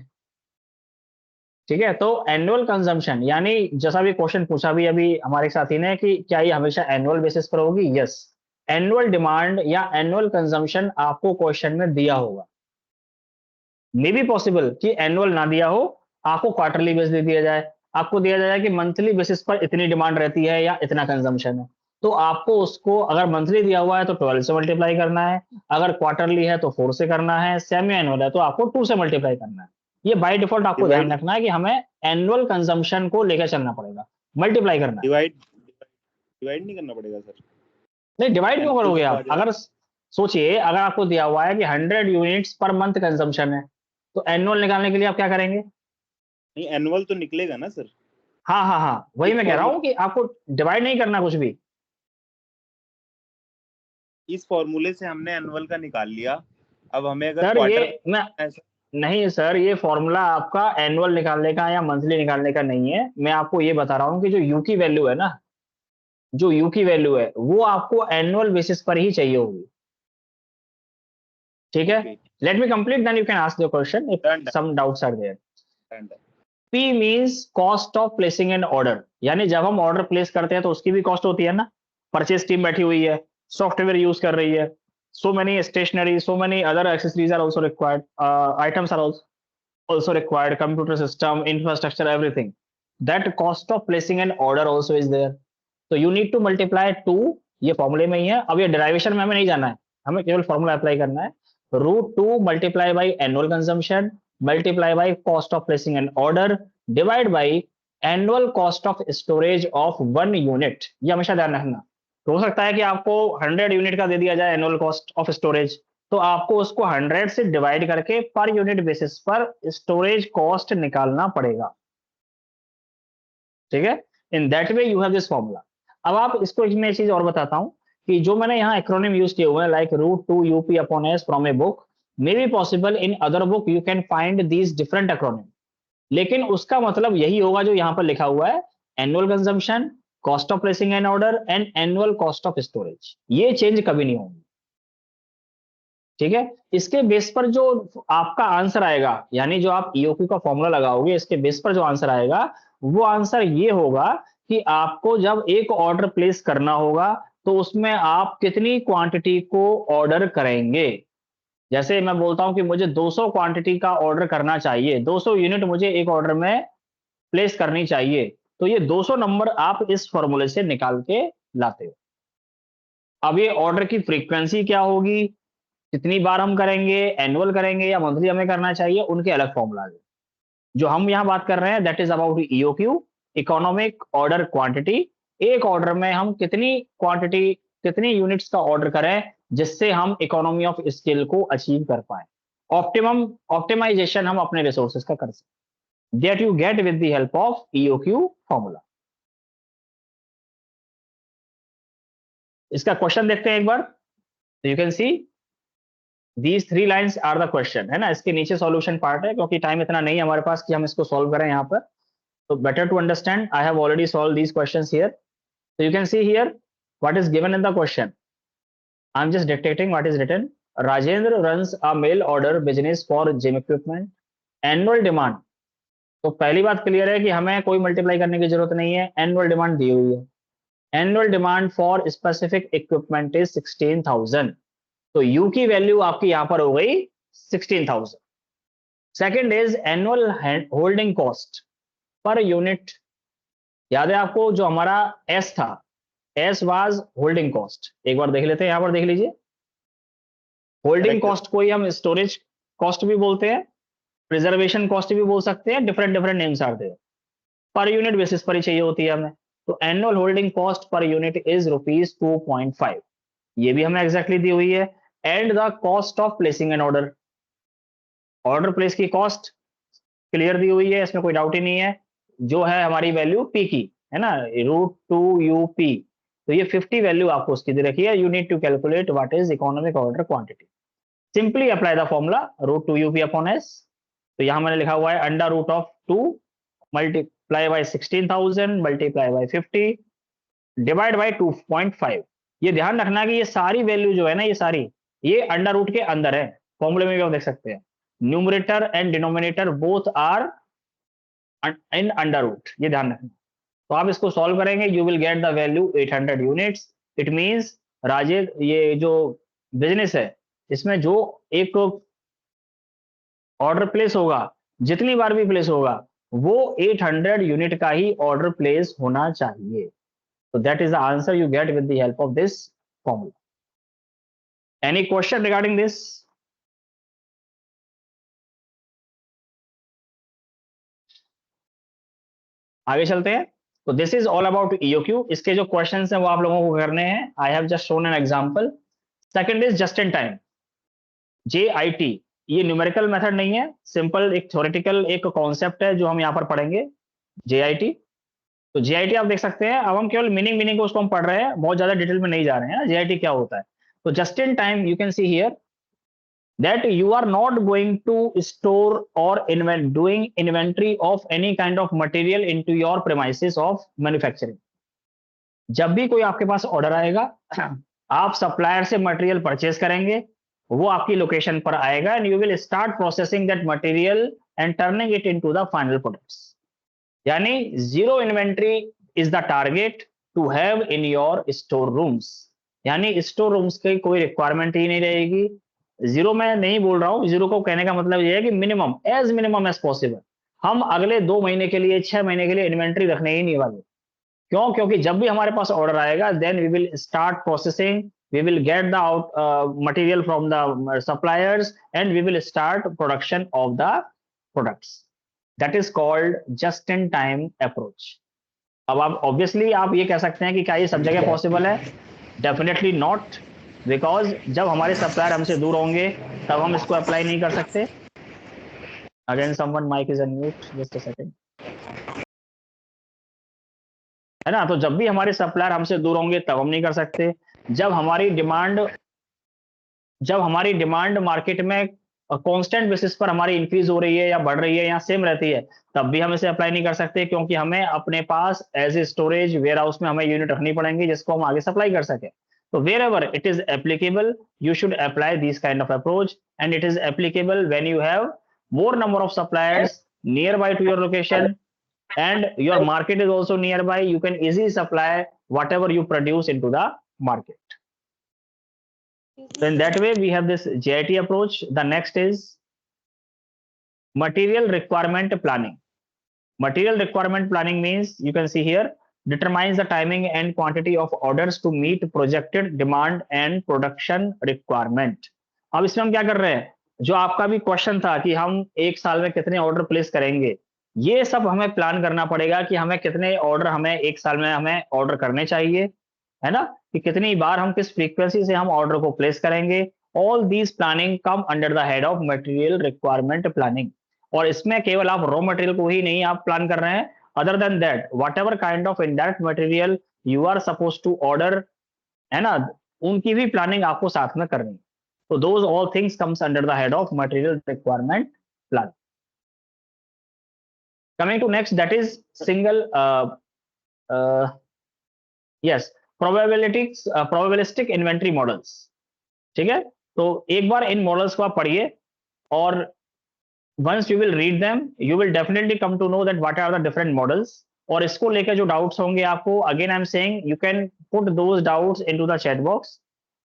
ठीक है, तो एनुअल कंजम्पशन यानी जैसा भी क्वेश्चन पूछा भी अभी हमारे साथी ने कि क्या ये हमेशा एनुअल बेसिस पर होगी. यस, एनुअल डिमांड या एनुअल कंजम्पशन आपको क्वेश्चन में दिया होगा. मे बी पॉसिबल कि एनुअल ना दिया हो, आपको क्वार्टरली बेस दे दिया जाए, आपको दिया जाए कि मंथली बेसिस पर इतनी डिमांड रहती है या इतना कंजम्पशन है. तो आपको उसको अगर मंथली दिया हुआ है तो 12 से मल्टीप्लाई करना है, अगर क्वार्टरली है तो 4 से करना है, सेमी एनुअल है तो आपको 2 से मल्टीप्लाई करना है. ये बाय डिफॉल्ट आपको ध्यान रखना है कि हमें एनुअल कंजम्पशन को लेकर चलना पड़ेगा, मल्टीप्लाई करना है. डिवाइड नहीं करना पड़ेगा सर? नहीं, डिवाइड क्यों करोगे आप? अगर सोचिए अगर आपको दिया हुआ है कि 100 यूनिट्स पर मंथ कंजम्पशन है तो एनुअल निकालने के लिए आप क्या करेंगे? नहीं, एनुअल तो निकलेगा ना सर? हाँ हाँ हाँ, वही मैं कह रहा हूँ कि आपको डिवाइड नहीं करना कुछ भी. इस फॉर्मूले से हमने एनुअल का निकाल लिया, अब हमें अगर सर ये क्वार्टर मैं नहीं सर, ये फॉर्मूला आपका एनुअल निकालने का या मंथली निकालने का नहीं है. मैं आपको ये बता रहा हूँ कि जो U की वैल्यू है ना, जो यू की वैल्यू है वो आपको एनुअल बेसिस पर ही चाहिए होगी। ठीक है, let me complete, then you can ask the question if some doubts are there. P means cost of placing an order, यानी जब हम ऑर्डर प्लेस करते हैं तो उसकी भी कॉस्ट होती है ना। परचेज टीम बैठी हुई है, सॉफ्टवेयर यूज कर रही है, so many stationery, so many other accessories are also required, items are also required, computer system, infrastructure, everything. That cost of placing an order also is there. So you need to multiply 2, ये फॉर्मूले में ही है। अब ये derivation में हमें नहीं जाना है, हमें केवल फॉर्मूला अप्लाई करना है। √2 multiply by annual consumption multiply by cost of placing an order divide by annual cost of storage of 1 unit. ये हमेशा ध्यान रखना। तो हो सकता है कि आपको 100 यूनिट का दे दिया जाए एनुअल कॉस्ट ऑफ स्टोरेज, तो आपको उसको 100 से डिवाइड करके पर यूनिट बेसिस पर स्टोरेज कॉस्ट निकालना पड़ेगा। ठीक है, in that way you have this formula. अब आप इसको मैं एक चीज और बताता हूं कि जो मैंने यहाँ एक्रोनिम यूज किए हुए हैं like √2 UP upon S from a book may be possible in other book you can find these different acronym, लेकिन उसका मतलब यही होगा जो यहाँ पर लिखा हुआ है, annual consumption, cost of placing an order and annual cost of storage. ये चेंज कभी नहीं होंगे। ठीक है, इसके बेस पर जो आपका आंसर आएगा, यानी जो आप EOQ का फॉर्मूला लगाओगे इसके बेस पर जो आंसर आएगा वो आंसर ये होगा कि आपको जब एक ऑर्डर प्लेस करना होगा तो उसमें आप कितनी क्वांटिटी को ऑर्डर करेंगे। जैसे मैं बोलता हूं कि मुझे 200 क्वांटिटी का ऑर्डर करना चाहिए, 200 यूनिट मुझे एक ऑर्डर में प्लेस करनी चाहिए, तो ये 200 नंबर आप इस फॉर्मूले से निकाल के लाते हो। अब ये ऑर्डर की फ्रीक्वेंसी क्या होगी, कितनी बार हम करेंगे, एनुअल करेंगे या मंथली हमें करना चाहिए, उनके अलग फॉर्मूला है। जो हम यहां बात कर रहे हैं that is about EOQ, economic order quantity. एक ऑर्डर में हम कितनी क्वांटिटी, कितनी यूनिट्स का ऑर्डर करें जिससे हम इकोनॉमी ऑफ स्केल को अचीव कर पाए, ऑप्टिमाइजेशन हम अपने रिसोर्सेज का कर सकते, that you get with the help of EOQ formula. इसका क्वेश्चन देखते हैं एक बार। You can see these 3 lines are the question, है ना। इसके नीचे सॉल्यूशन पार्ट है, क्योंकि टाइम इतना नहीं है हमारे पास कि हम इसको सॉल्व करें यहाँ पर, तो better to understand I have already solve these questions here. So you can see here what is given in the question. I'm just dictating what is written. Rajendra runs a mail order business for gym equipment. Annual demand. तो पहली बात clear है कि हमें कोई multiply करने की जरूरत नहीं है, एनुअल डिमांड दी हुई है। Annual demand for specific equipment is 16,000, तो यू की वैल्यू आपकी यहां पर हो गई 16,000। Second is annual holding cost per unit. याद है आपको जो हमारा एस था, एस वाज होल्डिंग कॉस्ट। एक बार देख लेते हैं, यहां पर देख लीजिए। होल्डिंग कॉस्ट को ही हम स्टोरेज कॉस्ट भी बोलते हैं, प्रिजर्वेशन कॉस्ट भी बोल सकते हैं, डिफरेंट डिफरेंट नेम्स आते हैं। पर यूनिट बेसिस पर ही चाहिए होती है हमें, तो annual holding cost per unit is ₹2.5, ये भी हमें एग्जैक्टली दी हुई है। And the cost of placing an order, order place की कॉस्ट क्लियर दी हुई है, इसमें कोई डाउट ही नहीं है, जो है हमारी वैल्यू P की, है ना, √2 UP। तो ये 50 वैल्यू आपको उसकी दे रखी है। You need to calculate what is economic order quantity. Simply apply the formula √2 UP upon S। तो यहां मैंने लिखा हुआ है √2 multiply by 16,000 multiply by 50 divide by 2.5। ये ध्यान रखना कि ये सारी वैल्यू जो है ना, ये सारी ये अंडर रूट के अंदर है। फॉर्मूले में भी आप देख सकते हैं, numerator and denominator both are in under root, ये ध्यान रखना। तो आप इसको सॉल्व करेंगे, you will get the value 800 units. It means Rajesh, ये जो बिजनेस है इसमें जो एक ऑर्डर प्लेस होगा, जितनी बार भी प्लेस होगा, वो 800 यूनिट का ही ऑर्डर प्लेस होना चाहिए। तो that is the answer you get with the help of this formula. Any question regarding this? आगे चलते हैं। तो this is all about EOQ। इसके जो क्वेश्चंस हैं वो आप लोगों को करने हैं। I have just shown an example. Second is just in time, JIT। ये न्यूमेरिकल मेथड नहीं है, सिंपल एक थ्योरेटिकल एक कॉन्सेप्ट है जो हम यहाँ पर पढ़ेंगे, JIT। तो JIT आप देख सकते हैं। अब हम केवल मीनिंग को उसको हम पढ़ रहे हैं, बहुत ज्यादा डिटेल में नहीं जा रहे हैं JIT क्या होता है। तो just in time you can see here that you are not going to store or doing inventory of any kind of material into your premises of manufacturing. जब भी कोई आपके पास ऑर्डर आएगा, आप सप्लायर से मटेरियल परचेज करेंगे, वो आपकी लोकेशन पर आएगा and you will start processing that material and turning it into the final products. यानी zero inventory is the target to have in your store rooms. यानी स्टोर रूम्स की कोई रिक्वायरमेंट ही नहीं रहेगी। जीरो मैं नहीं बोल रहा हूं, जीरो को कहने का मतलब ये है कि मिनिमम एज पॉसिबल हम अगले 2 महीने के लिए, 6 महीने के लिए इन्वेंट्री रखने ही नहीं वाले। क्यों? क्योंकि जब भी हमारे पास ऑर्डर आएगा, then we will start processing, we will get the material from the suppliers and we will start production of the products. That is called just in time approach. अब आप ऑब्वियसली आप ये कह सकते हैं कि क्या ये सब जगह पॉसिबल है? डेफिनेटली नॉट, बिकॉज जब हमारे सप्लायर हमसे दूर होंगे तब हम इसको अप्लाई नहीं कर सकते। Again someone mic is unmute, just a second, है ना। तो जब भी हमारे सप्लायर हमसे दूर होंगे तब हम नहीं कर सकते। जब हमारी डिमांड मार्केट में कांस्टेंट बेसिस पर हमारी इंक्रीज हो रही है या बढ़ रही है या सेम रहती है, तब भी हम इसे अप्लाई नहीं कर सकते, क्योंकि हमें अपने पास as a storage warehouse में हमें यूनिट रखनी पड़ेंगी जिसको हम आगे सप्लाई कर सके। तो wherever it is applicable, you should apply this kind of approach and it is applicable when you have more number of suppliers nearby to your location and your market is also nearby. You can easily supply whatever you produce into the market. So in that way we have this JIT approach. The next is material requirement planning. Material requirement planning means, you can see here, determines the timing and quantity of orders to meet projected demand and production requirement. अब इसमें हम क्या कर रहे हैं, जो आपका भी क्वेश्चन था कि हम 1 साल में कितने ऑर्डर प्लेस करेंगे, ये सब हमें प्लान करना पड़ेगा कि हमें कितने ऑर्डर हमें 1 साल में हमें ऑर्डर करने चाहिए, है ना, कि कितनी बार हम किस फ्रीक्वेंसी से हम ऑर्डर को प्लेस करेंगे। All these planning come under the head of material requirement planning. और इसमें केवल आप रॉ मटेरियल को ही नहीं आप प्लान कर रहे हैं, other than that whatever kind of indirect material you are suppose to order, है ना, उनकी भी प्लानिंग आपको साथ में करनी है। So those all things comes under the head of material requirement plan. Coming to next, that is single probabilistic inventory models. ठीक है, तो एक बार इन मॉडल्स को आप पढ़िए और once you will read them, you will definitely come to know that what are the different models. और इसको लेकर जो डाउट्स होंगे आपको, again I am saying you can put those doubts into the chat box.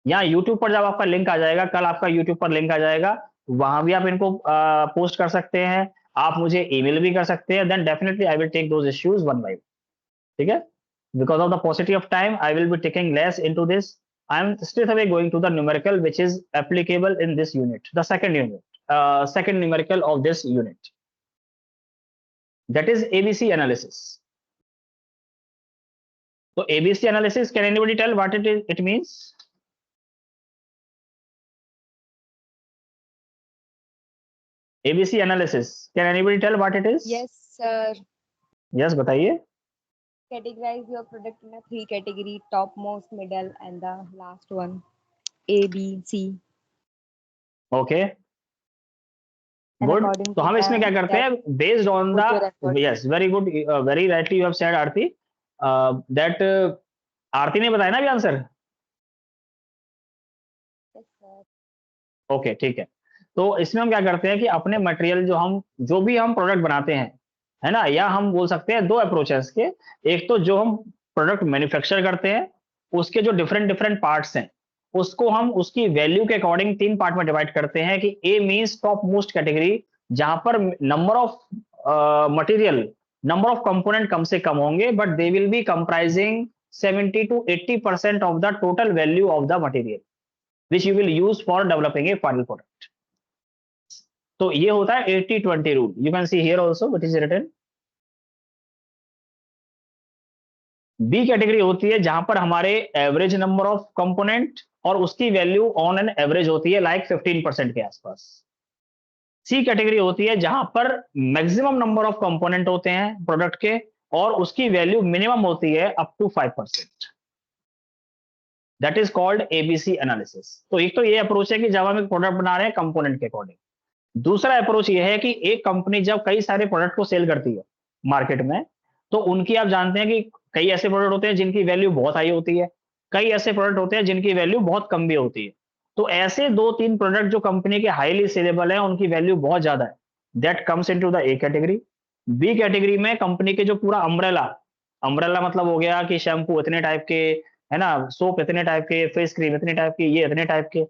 या YouTube पर जब आपका लिंक आ जाएगा, कल आपका YouTube पर लिंक आ जाएगा, वहां भी आप इनको पोस्ट कर सकते हैं, आप मुझे ईमेल भी कर सकते हैं, then definitely I will take those issues one by one. ठीक है, because of the paucity of time I will be taking less into this. I am straight away going to the numerical which is applicable in this unit, the second numerical of this unit, that is ABC analysis. तो ABC analysis, can anybody tell what it means? ABC analysis, can anybody tell what it is? Yes, sir. Yes, बताइए। Categorize your product in a 3 category: top, most, middle, and the last one, A, B, C. Okay. And Good. according तो to हम इसमें क्या करते हैं, based on put your the, effort. yes, very good, very rightly you have said, Aarti, that आरती ने बताया ना भी आंसर। Yes, sir. ओके, ठीक है। तो इसमें हम क्या करते हैं कि अपने मटेरियल जो भी हम प्रोडक्ट बनाते हैं, है ना, या हम बोल सकते हैं 2 अप्रोचेस के। एक तो जो हम प्रोडक्ट मैन्युफैक्चर करते हैं, उसके जो डिफरेंट पार्ट्स हैं, उसको हम उसकी वैल्यू के अकॉर्डिंग 3 पार्ट में डिवाइड करते हैं कि A means top most category, जहां पर number of material, number of component कम से कम होंगे, but they will be comprising 70 to 80% of the total value of the material which you will use for developing a final product. तो ये होता है 80-20 rule. You can see here also what is written. B category होती है जहां पर हमारे average number of component और उसकी वैल्यू ऑन एन एवरेज होती है लाइक 15% के आसपास। सी कैटेगरी होती है जहां पर मैक्सिमम नंबर ऑफ कंपोनेंट होते हैं प्रोडक्ट के और उसकी वैल्यू मिनिमम होती है up to 5%। That is called ABC analysis. तो एक तो ये अप्रोच है कि जब हम एक प्रोडक्ट बना रहे हैं कंपोनेंट के अकॉर्डिंग। दूसरा अप्रोच ये है कि एक कंपनी जब कई सारे प्रोडक्ट को सेल करती है मार्केट में, तो उनकी आप जानते हैं कि कई ऐसे प्रोडक्ट होते हैं जिनकी वैल्यू बहुत हाई होती है, कई ऐसे प्रोडक्ट होते हैं जिनकी वैल्यू बहुत कम भी होती है। तो ऐसे 2-3 प्रोडक्ट जो कंपनी के हाईली सेलेबल है, उनकी वैल्यू बहुत ज्यादा है, that comes into the A category. B category में कंपनी के जो पूरा अम्ब्रेला, अम्ब्रेला मतलब हो गया कि शैम्पू इतने टाइप के, है ना, सोप इतने टाइप के, फेस क्रीम इतने टाइप की, ये इतने टाइप के।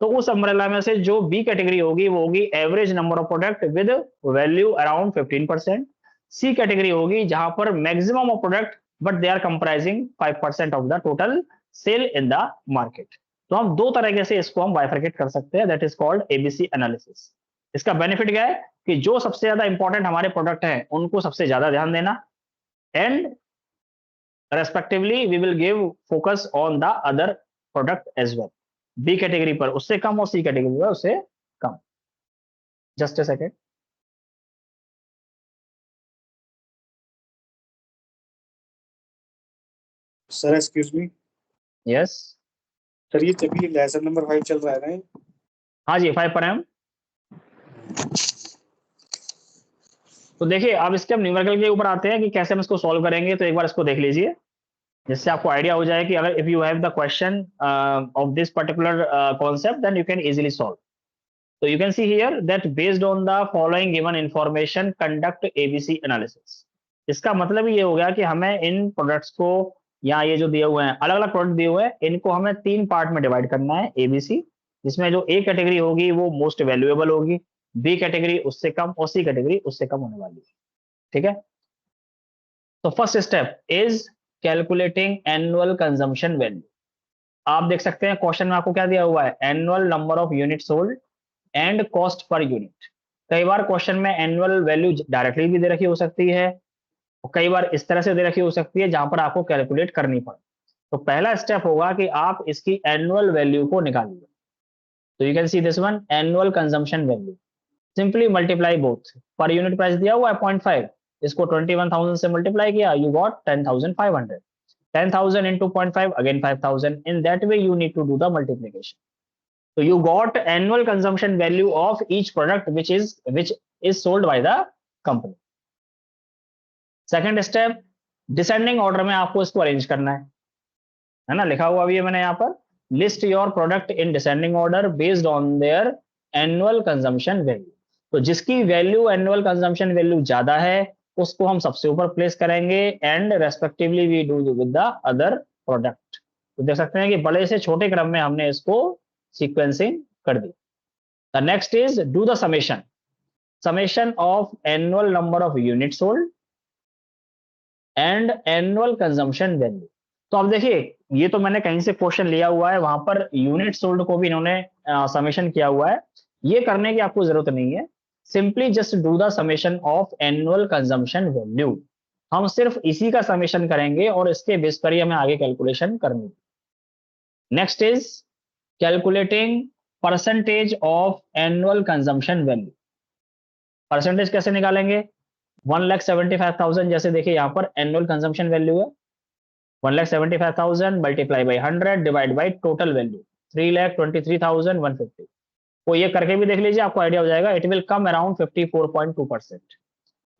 तो उस अम्ब्रेला में से जो बी कैटेगरी होगी वो होगी average number of product with value around 15%। C category होगी जहां पर maximum of product but they are comprising 5% of the total sale in the market. तो हम दो तरीके से इसको हम बाइफरकेट कर सकते हैं, that is called ABC analysis. इसका बेनिफिट क्या है कि जो सबसे ज्यादा इंपॉर्टेंट हमारे प्रोडक्ट हैं उनको सबसे ज्यादा ध्यान देना, and respectively we will give focus on the other product as well. B category पर उससे कम और सी कैटेगरी पर उससे कम। Just a second. Sir excuse me, yes sir ये तभी लेसन नंबर 5 चल रहा है ना? हाँ जी, 5 पर हैं हम। तो देखिए अब इसके हम न्यूमेरिकल के ऊपर आते हैं कि कैसे हम इसको सॉल्व करेंगे। तो एक बार इसको देख लीजिए जिससे आपको आइडिया हो जाए कि अगर if you have the question of this particular concept then you can easily solve. तो you can see here that based on the following given information conduct ABC analysis. इसका मतलब ये हो गया कि हमें इन प्रोडक्ट्स को, या ये जो दिए हुए हैं अलग अलग प्रोडक्ट दिए हुए हैं, इनको हमें 3 पार्ट में डिवाइड करना है एबीसी, जिसमें जो ए कैटेगरी होगी वो मोस्ट वैल्यूएबल होगी, बी कैटेगरी उससे कम और सी कैटेगरी उससे कम होने वाली है। ठीक है। तो first step is calculating annual consumption value. आप देख सकते हैं क्वेश्चन में आपको क्या दिया हुआ है, annual number of unit sold and cost per unit. कई बार क्वेश्चन में एनुअल वैल्यू डायरेक्टली भी दे रखी हो सकती है और कई बार इस तरह से दे रखी हो सकती है जहां पर आपको कैलकुलेट करनी पड़े। तो पहला स्टेप होगा कि आप इसकी एनुअल वैल्यू को निकालिए। तो you can see this one, annual consumption value, simply multiply both. Per unit price दिया हुआ है 0.5, इसको 21,000 से मल्टीप्लाई किया, you got 10,500। 10,000 into 0.5 again 5,000. In that way you need to do the multiplication. So you got annual consumption value of each product which is sold by the company. Second step, descending order में आपको इसको arrange करना है ना, लिखा हुआ भी है मैंने यहाँ पर, list your product in descending order based on their annual consumption value. तो जिसकी वैल्यू एनुअल कंजम्पशन वैल्यू ज्यादा है उसको हम सबसे ऊपर प्लेस करेंगे, and respectively we do with the other product. तो देख सकते हैं कि बड़े से छोटे क्रम में हमने इसको सीक्वेंसिंग कर दी। The next is do the summation, summation of annual number of unit sold and annual consumption value. तो अब देखिए ये तो मैंने कहीं से क्वेश्चन लिया हुआ है, वहां पर यूनिट सोल्ड को भी इन्होंने समेशन किया हुआ है। ये करने की आपको जरूरत नहीं है, simply just do the summation of annual consumption value. हम सिर्फ इसी का समेशन करेंगे और इसके बेस पर ही हमें आगे कैलकुलेशन करनी है। Next is calculating percentage of annual consumption value. Percentage कैसे निकालेंगे, 1,75,000 जैसे देखिए यहाँ पर एनुअल कंजम्पशन वैल्यू है, 1,75,000 multiply by 100 divide by total value 3,23,150। तो ये करके भी देख लीजिए, आपको आइडिया हो जाएगा, it will come around 54.2%।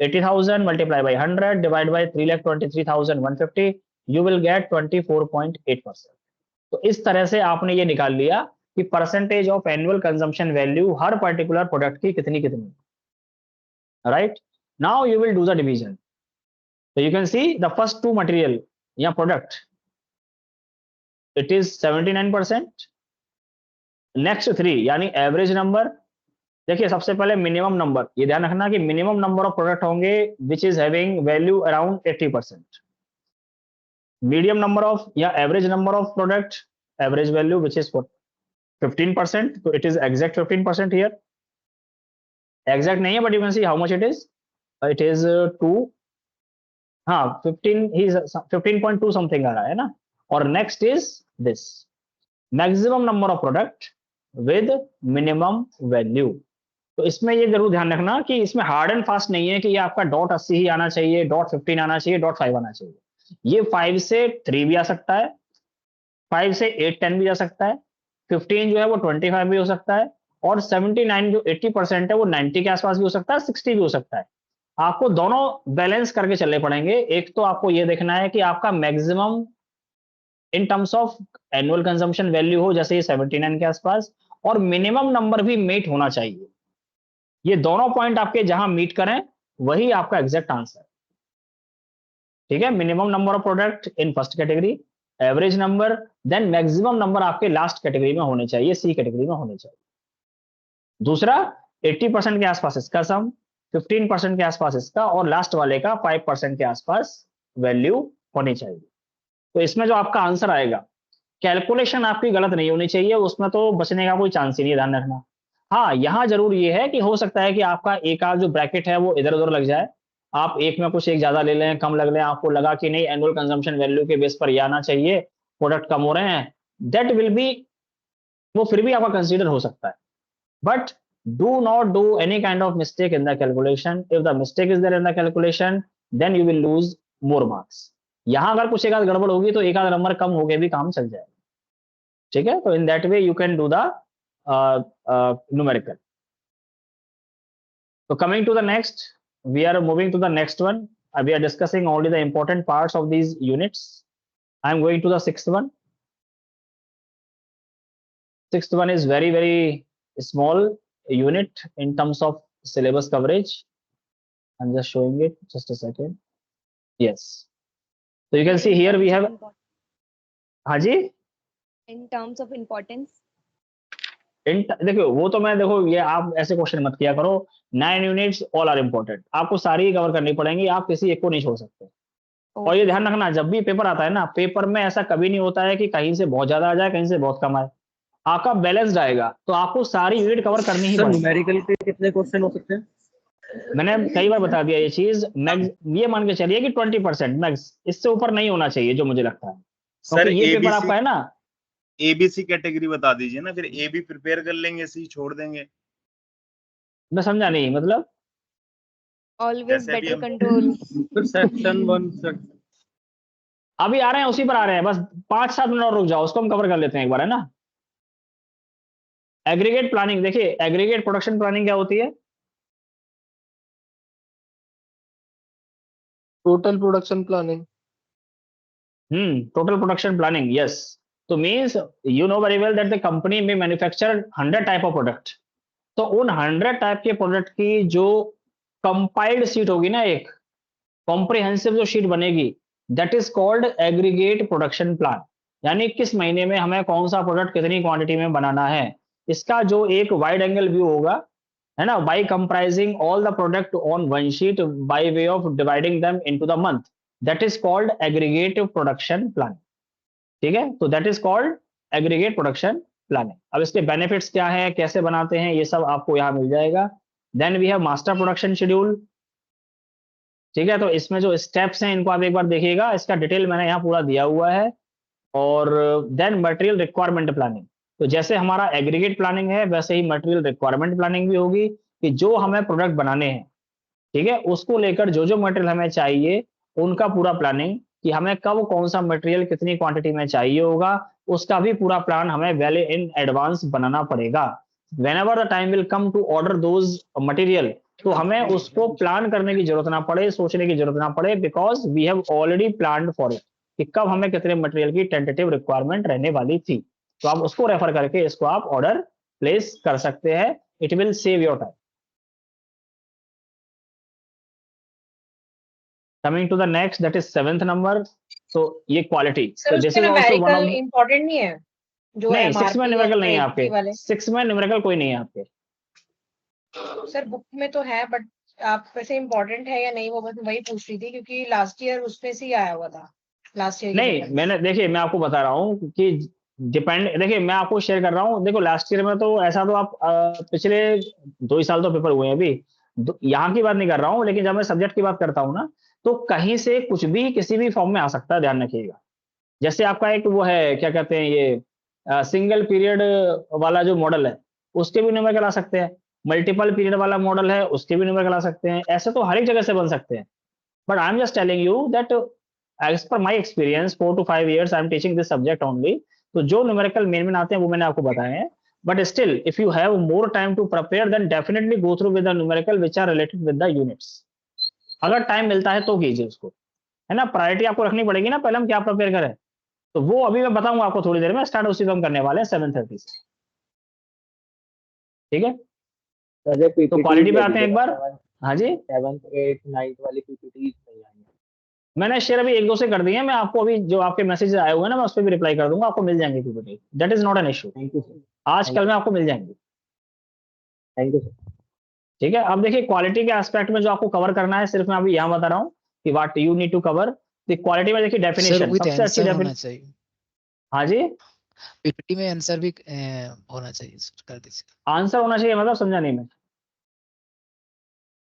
80,000 multiply by 100 divide by 3,23,150, you will gate 24.8%। तो इस तरह से आपने ये निकाल लिया कि percentage of annual consumption value हर पर्टिकुलर प्रोडक्ट की कितनी कितनी। Right, now you will do the division. तो you can see the first 2 material या प्रोडक्ट, इट इज 79%। नेक्स्ट 3 यानी एवरेज नंबर, देखिए सबसे पहले मिनिमम नंबर, ये ध्यान रखना कि मिनिमम नंबर ऑफ प्रोडक्ट होंगे which is having value around 80%। Medium number of या average number of product, average value which is 15%, तो इट इज एग्जैक्ट 15% हियर। एग्जैक्ट नहीं है but you can see how much it is 2, हाँ 15.2 something आ रहा है ना। और next is this maximum number of product with minimum value. तो इसमें ये जरूर ध्यान रखना कि इसमें हार्ड एंड फास्ट नहीं है कि ये आपका .80 ही आना चाहिए, .15 आना चाहिए, .5 आना चाहिए। ये 5 से 3 भी आ सकता है, 5 से 8, 10 भी जा सकता है, 15 जो है वो 25 भी हो सकता है, और 79 जो 80% है वो 90 के आसपास भी हो सकता है, 60 भी हो सकता है। आपको दोनों बैलेंस करके चलने पड़ेंगे। एक तो आपको ये देखना है कि आपका maximum in terms of annual consumption value हो, जैसे ये 79 के आसपास, और मिनिमम नंबर भी मीट होना चाहिए। ये दोनों पॉइंट आपके जहां मीट करें वही आपका एग्जैक्ट आंसर। ठीक है, minimum number of product in first category, average number, then maximum number आपके लास्ट कैटेगरी में होने चाहिए, सी कैटेगरी में होने चाहिए। दूसरा 80% के आसपास इसका सम, 15% के आसपास इसका, और लास्ट वाले का 5% के आसपास वैल्यू होनी चाहिए। तो इसमें जो आपका आंसर आएगा, कैलकुलेशन आपकी गलत नहीं होनी चाहिए, उसमें तो बचने का कोई चांस ही नहीं, ध्यान रखना। हाँ, यहां जरूर ये है कि हो सकता है कि आपका एक आध जो ब्रैकेट है वो इधर उधर लग जाए, आप एक में कुछ एक ज्यादा ले लें, कम लग लें, आपको लगा कि नहीं एनुअल कंजम्पशन वैल्यू के बेस पर ये आना चाहिए, प्रोडक्ट कम हो रहे हैं, दैट विल बी, वो फिर भी आपका कंसीडर हो सकता है। But do not do any kind of mistake in the calculation. If the mistake is there in the calculation, then you will lose more marks. यहां अगर कुछ एक आध गड़बड़ होगी तो एक आध नंबर कम होके भी काम चल जाएगा। ठीक है, तो इन that way you can do the numerical. So coming to the next, we are moving to the next one. We are discussing only the important parts of these units. I am going to the sixth one. Sixth one is very, very small unit in terms of syllabus coverage. I'm just showing it, just a second. Yes. So you can see here we have, हाँ जी, In terms of importance, देखो वो तो मैं, देखो ये आप ऐसे question मत किया करो, 9 यूनिट्स ऑल आर इंपॉर्टेंट, आपको सारी कवर करनी पड़ेंगी, आप किसी एक को नहीं छोड़ सकते। और ये ध्यान रखना, जब भी पेपर आता है ना, पेपर में ऐसा कभी नहीं होता है कि कहीं से बहुत ज्यादा आ जाए, कहीं से बहुत कम आए, आपका बैलेंस्ड आएगा, तो आपको सारी यूनिट कवर करनी ही सर पड़ेगी। न्यूमेरिकल के कितने क्वेश्चन हो सकते हैं? मैंने कई बार बता दिया ये चीज, मैक्स ये मान के चलिए कि 20% मैक्स, इससे ऊपर नहीं होना चाहिए जो मुझे लगता है, सर क्योंकि ये पेपर आपका है ना। एबीसी कैटेगरी बता दीजिए ना, फिर ए भी प्रिपेयर कर लेंगे, सी छोड़ देंगे। मैं समझा नहीं, मतलब always जैसे अभी better हम- control. सर सेक्शन 1 सर अभी आ रहे हैं, उसी पर आ रहे हैं, बस 5-7 मिनट और रुक जाओ, उसको हम कवर कर लेते हैं एक बार, है ना। एग्रीगेट प्लानिंग, देखिए एग्रीगेट प्रोडक्शन प्लानिंग क्या होती है? total production planning. Total production planning, yes. So means you know very well that the company may manufacture 100 type of product. तो उन 100 टाइप के प्रोडक्ट की जो कंपाइल्ड शीट होगी ना, एक कॉम्प्रिहेंसिव जो शीट बनेगी, that is called aggregate production plan. यानी किस महीने में हमें कौन सा प्रोडक्ट कितनी क्वांटिटी में बनाना है, इसका जो एक वाइड एंगल व्यू होगा, है ना, by comprising all the product on one sheet by way of dividing them into the month, that is called aggregate production plan. ठीक है, तो that is called aggregate production planning. अब इसके benefits क्या है, कैसे बनाते हैं, ये सब आपको यहाँ मिल जाएगा। Then we have master production schedule. ठीक है, तो इसमें जो स्टेप्स हैं इनको आप एक बार देखिएगा, इसका डिटेल मैंने यहाँ पूरा दिया हुआ है। और देन मटेरियल रिक्वायरमेंट प्लानिंग, तो जैसे हमारा एग्रीगेट प्लानिंग है वैसे ही मटेरियल रिक्वायरमेंट प्लानिंग भी होगी, कि जो हमें प्रोडक्ट बनाने हैं, ठीक है, उसको लेकर जो जो मटेरियल हमें चाहिए उनका पूरा प्लानिंग, कि हमें कब कौन सा मटेरियल कितनी क्वांटिटी में चाहिए होगा, उसका भी पूरा प्लान हमें वेल इन एडवांस बनाना पड़ेगा। Whenever the time will come to order those material, तो हमें उसको प्लान करने की जरूरत ना पड़े, सोचने की जरूरत ना पड़े, because we have already planned for it, कि कब हमें कितने मटेरियल की टेंटेटिव रिक्वायरमेंट रहने वाली थी। तो आप उसको रेफर करके इसको आप ऑर्डर प्लेस कर सकते हैं, it will save your time. Coming to the next, that is 7th number. तो ये क्वालिटी, सर तो उसमें this is also one numerical of, important नहीं है जो नहीं 6 में MRP न्यूमेरिकल नहीं है और आपके, ASP वाले? 6 में न्यूमेरिकल कोई नहीं है आपके। सर बुक में तो है, बट आप वैसे इम्पोर्टेंट है या नहीं वो बस वही पूछ रही थी, क्योंकि लास्ट ईयर उसमें से ही आया हुआ था, लास्ट ईयर नहीं, मैंने, देखिए मैं आपको बता रहा हूँ कि डिपेंड, देखिए मैं आपको शेयर कर रहा हूँ, देखो लास्ट ईयर में तो ऐसा, तो आप पिछले 2 ही साल तो पेपर हुए हैं अभी, यहाँ की बात नहीं कर रहा हूँ, लेकिन जब मैं सब्जेक्ट की बात करता हूँ ना, तो कहीं से कुछ भी किसी भी फॉर्म में आ सकता है, ध्यान रखिएगा। जैसे आपका एक वो है, क्या कहते हैं, ये सिंगल पीरियड वाला जो मॉडल है, उसके भी न्यूमेरिकल आ सकते हैं, मल्टीपल पीरियड वाला मॉडल है, उसके भी न्यूमेरिकल आ सकते हैं, ऐसे तो हर एक जगह से बन सकते हैं। But I am just telling you that as per my experience 4 to 5 years I am teaching this subject only, तो जो न्यूमेरिकल मेन आते हैं वो मैंने आपको बताए हैं। But still if you have more time to prepare, then definitely go through with the numerical which are related with the units. अगर टाइम मिलता है तो कीजिए उसको, है ना। प्रायोरिटी आपको रखनी पड़ेगी ना, पहले हम क्या प्रिपेयर करें, तो वो अभी मैं बताऊंगा आपको थोड़ी देर में। स्टार्ट उसी को हम करने वाले हैं 7:30 से, ठीक है। तो क्वालिटी पे आते हैं एक बार। हाँ जी, 7th 8th 9th वाली पीपीटी नहीं आई है। मैंने शेयर अभी 1-2 से कर दिए हैं, मैं आपको अभी जो आपके मैसेज आए हुए हैं ना, मैं उस पर भी रिप्लाई कर दूंगा, आपको मिल जाएंगे PPT, that is not an issue. Thank you sir. आज कल में आपको मिल जाएंगे, थैंक यू सर। ठीक है। अब देखिए क्वालिटी के एस्पेक्ट में जो आपको कवर करना है, सिर्फ मैं अभी यहाँ बता रहा हूँ कि what you need to cover. Quality में देखिए डेफिनेशन सबसे अच्छी डेफिनेशन। हाँ जी, पीपीटी में आंसर भी होना चाहिए सर, कर दीजिए। आंसर होना चाहिए मतलब समझा नहीं मैं।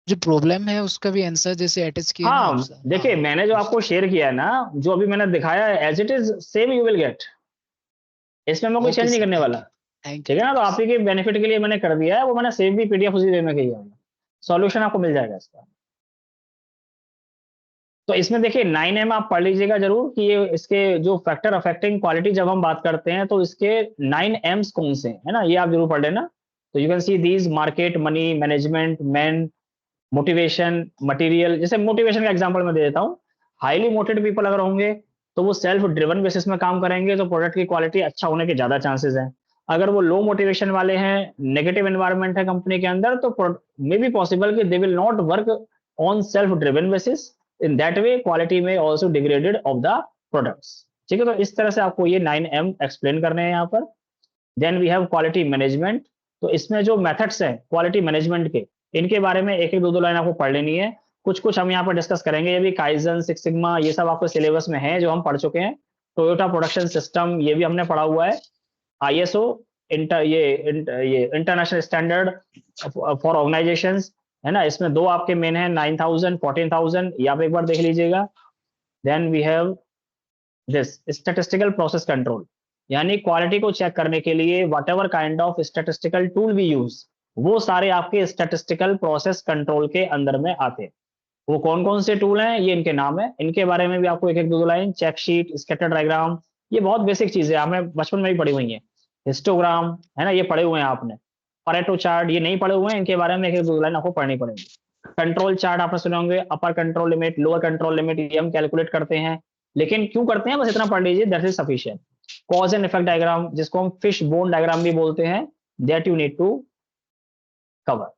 जो प्रॉब्लम है उसका भी आंसर जैसे अटैच किया ना हाँ उसका। देखिए हाँ, मैंने जो आपको शेयर किया है ना, जो अभी मैंने दिखाया है as it is same you will get, इसमें मैं कोई ओके चेंज नहीं सर, करने वाला, थैंक ठीक है ना। तो आप ही के बेनिफिट के लिए मैंने कर दिया है, वो मैंने सेव भी पीडीएफ उसी वे में किया है, सॉल्यूशन आपको मिल जाएगा इसका। तो इसमें देखिए 9M आप पढ़ लीजिएगा जरूर कि ये इसके जो फैक्टर अफेक्टिंग क्वालिटी जब हम बात करते हैं तो इसके 9M's कौन से हैं, है ना, ये आप जरूर पढ़ लेना। तो you can see these market, money, management, man, motivation, material. जैसे मोटिवेशन का एग्जांपल मैं दे देता हूँ, हाईली मोटिवेटेड पीपल अगर होंगे तो वो सेल्फ ड्रिवन बेसिस में काम करेंगे, तो प्रोडक्ट की क्वालिटी अच्छा होने के ज्यादा चांसेस हैं। अगर वो लो मोटिवेशन वाले हैं, नेगेटिव एनवायरनमेंट है कंपनी के अंदर, तो मे बी पॉसिबल कि they will not work on self driven basis, in that way quality में also degraded of the products, ठीक है। तो इस तरह से आपको ये 9M एक्सप्लेन करने हैं यहाँ पर। Then we have quality management. तो इसमें जो मेथड्स हैं क्वालिटी मैनेजमेंट के, इनके बारे में एक एक दो लाइन आपको पढ़ लेनी है। कुछ कुछ हम यहाँ पर डिस्कस करेंगे, ये भी काइजन, सिक्स सिग्मा, ये सब आपके सिलेबस में है जो हम पढ़ चुके हैं। टोयोटा प्रोडक्शन सिस्टम ये भी हमने पढ़ा हुआ है। ISO ये इंटरनेशनल स्टैंडर्ड फॉर ऑर्गेनाइजेशंस, है ना। इसमें दो आपके मेन है 9000, 14000, ये आप एक बार देख लीजिएगा। Then we have this statistical process control, यानी क्वालिटी को चेक करने के लिए whatever kind of statistical tool we use, वो सारे आपके स्टैटिस्टिकल प्रोसेस कंट्रोल के अंदर में आते हैं। वो कौन कौन से टूल हैं, ये इनके नाम है, इनके बारे में भी आपको एक एक दो line. Check sheet, scatter diagram, ये बहुत बेसिक चीजें हमें बचपन में भी पढ़ी हुई है। हिस्टोग्राम, है ना, ये पढ़े हुए हैं आपने। परेटो चार्ट ये नहीं पढ़े हुए हैं, इनके बारे में एक एक दो लाइन आपको पढ़नी पड़ेगी। कंट्रोल चार्ट आपने सुने होंगे, upper control limit, lower control limit, ये हम कैलकुलेट करते हैं, लेकिन क्यों करते हैं बस इतना पढ़ लीजिए, that is sufficient. Cause and effect diagram, जिसको हम फिश बोन डायग्राम भी बोलते हैं, that you need to cover.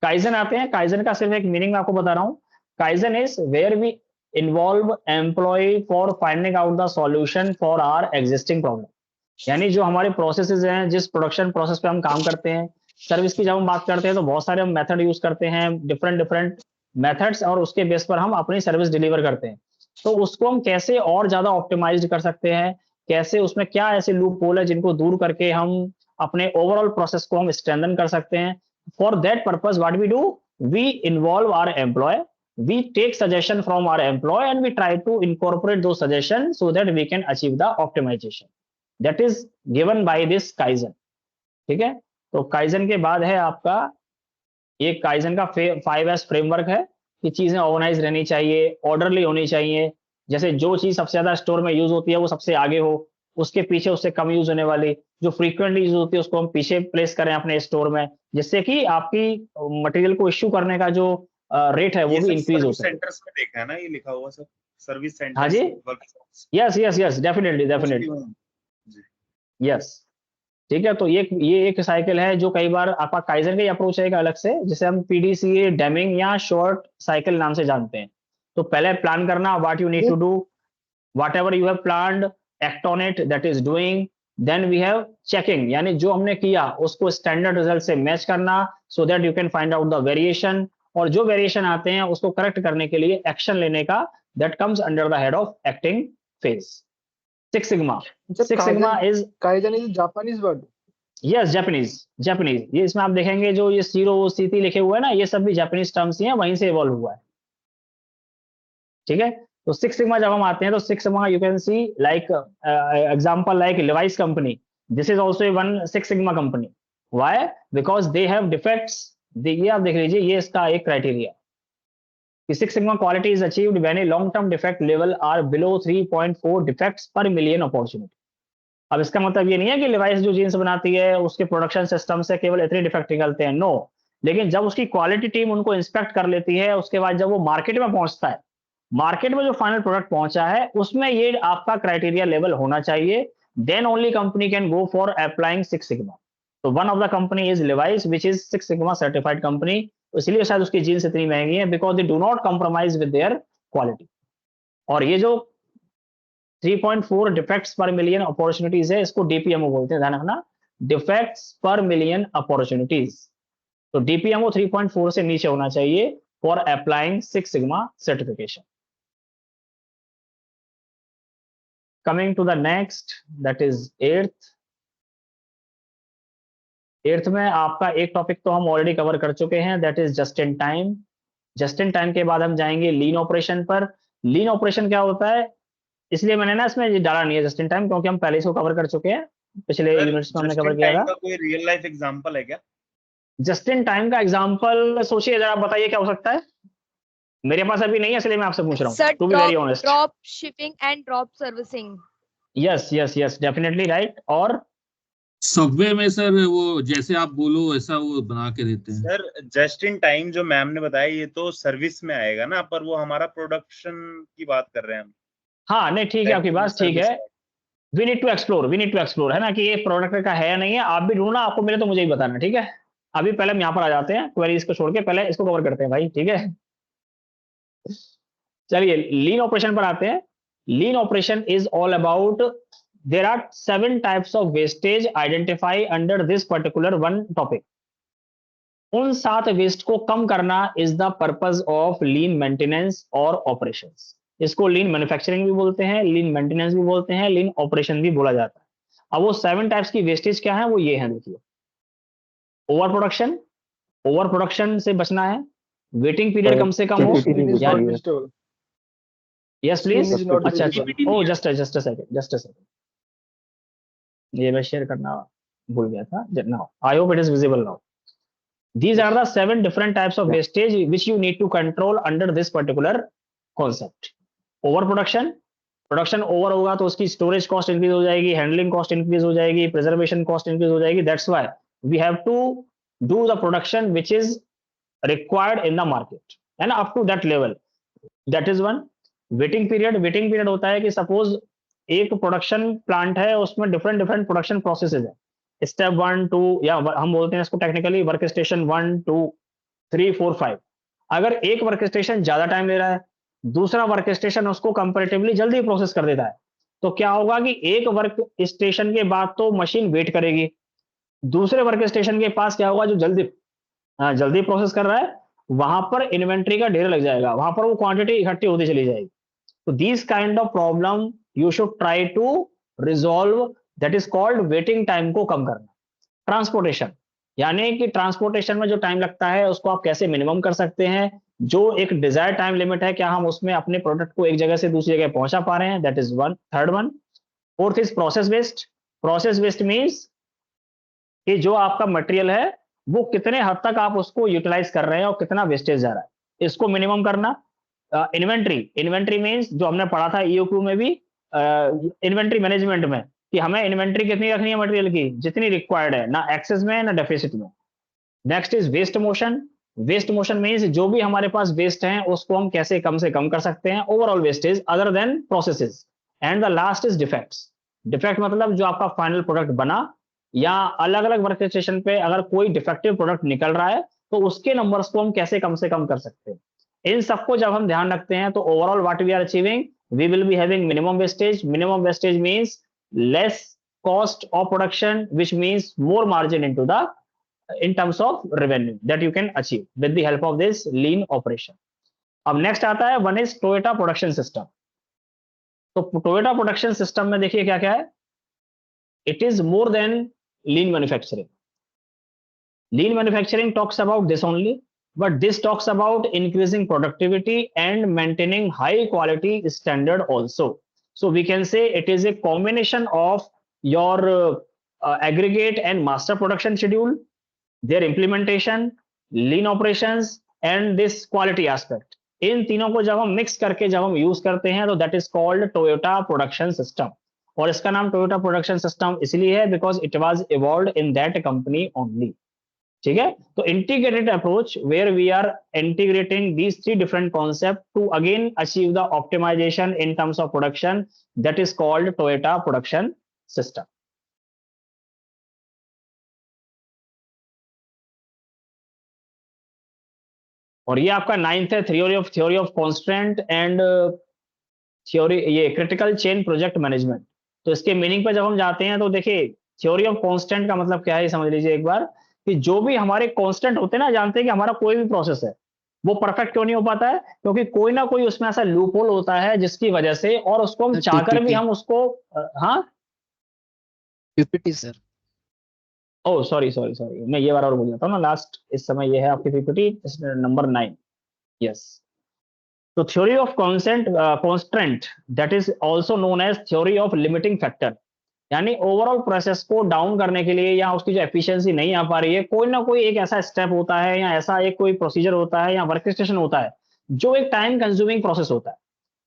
Kaizen आते हैं, काइजन का सिर्फ एक मीनिंग मैं आपको बता रहा हूं। Kaizen is where we involve employ for finding out the solution for our existing problem, यानी जो हमारे प्रोसेसेस हैं, जिस प्रोडक्शन प्रोसेस पे हम काम करते हैं। सर्विस की जब हम बात करते हैं तो बहुत सारे हम मेथड यूज करते हैं, डिफरेंट डिफरेंट मेथड्स, और उसके बेस पर हम अपनी सर्विस डिलीवर करते हैं। तो उसको हम कैसे और ज्यादा ऑप्टिमाइज कर सकते हैं, कैसे उसमें क्या ऐसे लूप होल है जिनको दूर करके हम अपने ओवरऑल प्रोसेस को हम स्ट्रेंथन कर सकते हैं। For that purpose what we do, we involve our employ, we take suggestion from our employee and we try to incorporate those suggestions so that we can achieve the optimization that is given by this Kaizen, ठीक है। तो Kaizen के बाद है आपका ये Kaizen का 5S framework है कि चीजें ऑर्गेनाइज रहनी चाहिए, ऑर्डरली होनी चाहिए। जैसे जो चीज सबसे ज्यादा स्टोर में यूज होती है वो सबसे आगे हो, उसके पीछे उससे कम यूज होने वाली, जो फ्रीक्वेंटली यूज होती है उसको हम पीछे प्लेस करें अपने स्टोर में, जिससे कि आपकी मटेरियल को इश्यू करने का जो रेट है वो भी इंक्रीज हो सके। सेंटर्स में देखा है ना ये लिखा हुआ सर, सर्विस सेंटर्स। हाँ जी, yes yes yes, definitely definitely, yes, ठीक है। तो ये एक साइकिल है जो कई बार आपका काइजन का अप्रोच है अलग से, जिसे हम PDCA डेमिंग या शॉर्ट साइकिल नाम से जानते हैं। तो पहले प्लान करना, what you need to do, whatever you have planned, act on it, that is doing. Then we have checking, यानी जो हमने किया उसको स्टैंडर्ड रिजल्ट से मैच करना, सो that you can find out the variation, और जो वेरिएशन आते हैं उसको करेक्ट करने के लिए एक्शन लेने का, that comes under the head of acting phase. Six sigma, six sigma is kaizen is Japanese word. Yes, Japanese, ये इसमें आप देखेंगे जो ये सीरो सीटी लिखे हुए हैं ना, ये सब भी जापानीज टर्म्स ही हैं, वहीं से इवॉल्व हुआ है, ठीक है। तो सिक्स सिग्मा जब हम आते हैं तो six sigma you can see like example like Levi's company, this is also one six sigma company. Why? Because they have defects. ये आप देख लीजिए, ये इसका एक क्राइटेरिया कि six sigma quality is achieved when a long term defect level are below 3.4 defects per million opportunity. अब इसका मतलब ये नहीं है कि लिवाइस जो जीन्स बनाती है उसके प्रोडक्शन सिस्टम से केवल इतने डिफेक्ट निकलते हैं, नो, लेकिन जब उसकी क्वालिटी टीम उनको इंस्पेक्ट कर लेती है, उसके बाद जब वो मार्केट में पहुंचता है, मार्केट में जो फाइनल प्रोडक्ट पहुंचा है उसमें ये आपका क्राइटेरिया लेवल होना चाहिए, then only company can go for applying six sigma. तो one of the company is Levi's which is six sigma certified company, इसलिए शायद उसकी जीन्स इतनी महंगी है, because they do not compromise with their quality. और ये जो 3.4 डिफेक्ट्स पर मिलियन अपॉर्चुनिटीज है, इसको डीपीएमओ बोलते हैं, ध्यान रखना, डिफेक्ट्स पर मिलियन अपॉर्चुनिटीज। तो डीपीएमओ 3.4 से नीचे होना चाहिए for applying six sigma certification. Coming to the next, that is eighth में आपका एक टॉपिक तो हम ऑलरेडी कवर कर चुके हैं, that is just in time. Just in time के बाद हम जाएंगे लीन ऑपरेशन पर। लीन ऑपरेशन क्या होता है, इसलिए मैंने ना इसमें ये डाला नहीं है जस्ट इन टाइम, क्योंकि हम पहले इसको कवर कर चुके हैं, पिछले यूनिट्स में हमने कवर किया था। कोई रियल लाइफ एग्जांपल है क्या? जस्ट इन टाइम का एग्जांपल सोचिए जरा, बताइए क्या हो सकता है। मेरे पास अभी नहीं है, इसलिए मैं आपसे पूछ रहा हूँ, to be very honest. Drop shipping and drop servicing. Yes yes yes, definitely right. और सबवे में सर वो जैसे आप बोलो वैसा वो बना के देते हैं। सर जस्ट इन टाइम जो मैम ने बताया ये तो सर्विस में आएगा ना, पर वो हमारा प्रोडक्शन की बात कर रहे हैं हम। हाँ नहीं ठीक है, आपकी बात ठीक है। वी नीड टू एक्सप्लोर, है ना, कि ये प्रोडक्ट का है या नहीं है। आप भी ढूंढना, आपको मिले तो मुझे ही बताना, ठीक है। अभी पहले हम यहाँ पर आ जाते हैं, क्वेरीज को छोड़ के पहले इसको कवर करते हैं भाई, ठीक है। चलिए लीन ऑपरेशन पर आते हैं। Lean operation is all about, there are 7 types of wastage identify under this particular one topic. उन 7 वेस्ट को कम करना is the purpose of lean maintenance और operations. इसको लीन मैन्युफैक्चरिंग भी बोलते हैं, लीन मेंटेनेंस भी बोलते हैं, लीन ऑपरेशन भी बोला जाता है। अब वो 7 टाइप्स की वेस्टेज क्या है, वो ये है, देखिए। ओवर प्रोडक्शन से बचना है, वेटिंग पीरियड कम से कम हो। Yes please. अच्छा, ओ जस्ट अ सेकंड, ये मैं शेयर करना भूल गया था। Now I hope it is visible now. These are the 7 different types of wastage which you need to control under this particular concept. Overproduction, production over होगा तो उसकी स्टोरेज कॉस्ट इंक्रीज हो जाएगी, हैंडलिंग कॉस्ट इंक्रीज हो जाएगी, preservation cost increase हो जाएगी। That's why we have to do the production which is required in the market, है ना, up to that level. That is one. Waiting period होता है कि सपोज एक प्रोडक्शन प्लांट है, उसमें डिफरेंट प्रोडक्शन प्रोसेसेस है, स्टेप 1 2, या हम बोलते हैं इसको टेक्निकली वर्क स्टेशन 1 2 3 4 5। अगर एक वर्क स्टेशन ज्यादा टाइम ले रहा है, दूसरा वर्क स्टेशन उसको कंपैरेटिवली जल्दी प्रोसेस कर देता है, तो क्या होगा कि एक वर्क स्टेशन के बाद तो मशीन वेट करेगी, दूसरे वर्क स्टेशन के पास क्या होगा, जो जल्दी प्रोसेस कर रहा है वहां पर इन्वेंट्री का ढेर लग जाएगा, वहां पर वो क्वांटिटी इकट्ठी होती चली जाएगी। तो this kind of problem you should try to resolve, that is called waiting time को कम करना। ट्रांसपोर्टेशन, यानी कि ट्रांसपोर्टेशन में जो टाइम लगता है उसको आप कैसे मिनिमम कर सकते हैं, जो एक डिजायर टाइम लिमिट है, क्या हम उसमें अपने प्रोडक्ट को एक जगह से दूसरी जगह पहुंचा पा रहे हैं, that is one, third one. Fourth is process waste. Process waste means कि जो आपका मटेरियल है वो कितने हद तक आप उसको यूटिलाइज कर रहे हैं और कितना वेस्टेज जा रहा है, इसको मिनिमम करना। इन्वेंट्री मींस जो हमने पढ़ा था ईओक्यू में भी, इन्वेंट्री मैनेजमेंट में, कि हमें इन्वेंट्री कितनी रखनी है मटेरियल की, जितनी रिक्वायर्ड है, ना एक्सेस में ना डेफिसिट में। Next is waste motion. Waste motion means जो भी हमारे पास वेस्ट है उसको हम कैसे कम से कम कर सकते हैं, overall wastage other than processes. And the last is defects. Defect मतलब जो आपका फाइनल प्रोडक्ट बना या अलग अलग वर्क स्टेशन पे अगर कोई डिफेक्टिव प्रोडक्ट निकल रहा है तो उसके नंबर्स को हम कैसे कम से कम कर सकते हैं। इन सबको जब हम ध्यान रखते हैं तो overall what we are achieving, we will be having minimum wastage. Minimum wastage means less cost of production, which means more margin into the in terms of revenue that you can achieve with the help of this lean operation. अब next आता है, one is Toyota production system. तो Toyota production system में देखिए क्या क्या है, it is more than lean manufacturing. Lean manufacturing talks about this only, but this talks about increasing productivity and maintaining high quality standard also. So we can say it is a combination of your aggregate and master production schedule, their implementation, lean operations and this quality aspect. इन तीनों को जब हम mix करके जब हम use करते हैं तो that is called Toyota production system. और इसका नाम टोयोटा प्रोडक्शन सिस्टम इसलिए है because it was evolved in that company only. ठीक है, तो integrated approach where we are integrating these 3 different concept to again achieve the optimisation in terms of production, that is called Toyota production system. और ये आपका 9th है, theory of constant and theory, ये critical chain project management. तो इसके meaning पे जब हम जाते हैं तो देखिए थ्योरी ऑफ कांस्टेंट का मतलब क्या है ये समझ लीजिए एक बार, कि जो भी हमारे कांस्टेंट होते हैं ना, जानते हैं कि हमारा कोई भी प्रोसेस है वो परफेक्ट क्यों नहीं हो पाता है, क्योंकि कोई ना कोई उसमें ऐसा लूप होल होता है जिसकी वजह से, और उसको हम चाहकर भी हम उसको हाँ पीपीटी सर. ओह सॉरी, मैं ये बार और बोल जाता हूँ ना, लास्ट इस समय ये है आपकी पीपीटी नंबर 9. यस, तो theory of constant that is also known as theory of limiting factor, यानी ओवरऑल प्रोसेस को डाउन करने के लिए या उसकी जो एफिशिएंसी नहीं आ पा रही है, कोई ना कोई एक ऐसा स्टेप होता है या ऐसा एक कोई प्रोसीजर होता है या वर्क स्टेशन होता है जो एक टाइम कंज्यूमिंग प्रोसेस होता है,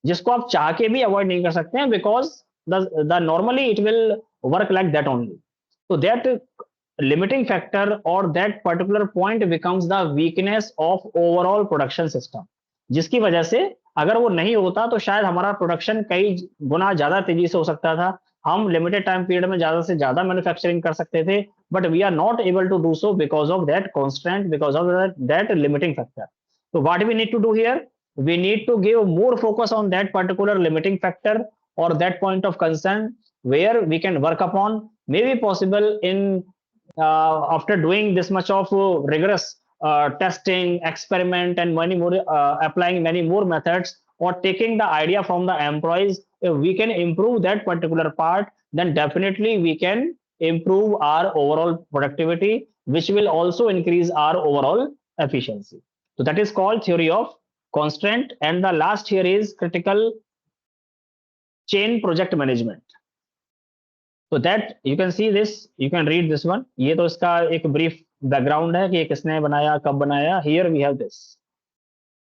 जिसको आप चाह के भी अवॉइड नहीं कर सकते हैं, because the normally it will work like that only. तो दैट लिमिटिंग फैक्टर और that particular point becomes the weakness of overall production system, जिसकी वजह से अगर वो नहीं होता तो शायद हमारा प्रोडक्शन कई गुना ज्यादा तेजी से हो सकता था, हम लिमिटेड टाइम पीरियड में ज्यादा से ज्यादा मैन्युफैक्चरिंग कर सकते थे, but we are not able to do so because of that constant, because of that limiting factor. तो what we need to do here, we need to give more focus on that particular limiting factor or that point of concern where we can work upon, maybe possible in after doing this much of rigorous testing, experiment and many more applying many more methods or taking the idea from the employees, if we can improve that particular part, then definitely we can improve our overall productivity, which will also increase our overall efficiency. So that is called theory of constant. And the last here is critical chain project management. So that you can see this, you can read this one. ये तो इसका एक brief background है कि ये किसने बनाया, कब बनाया. Here we have this.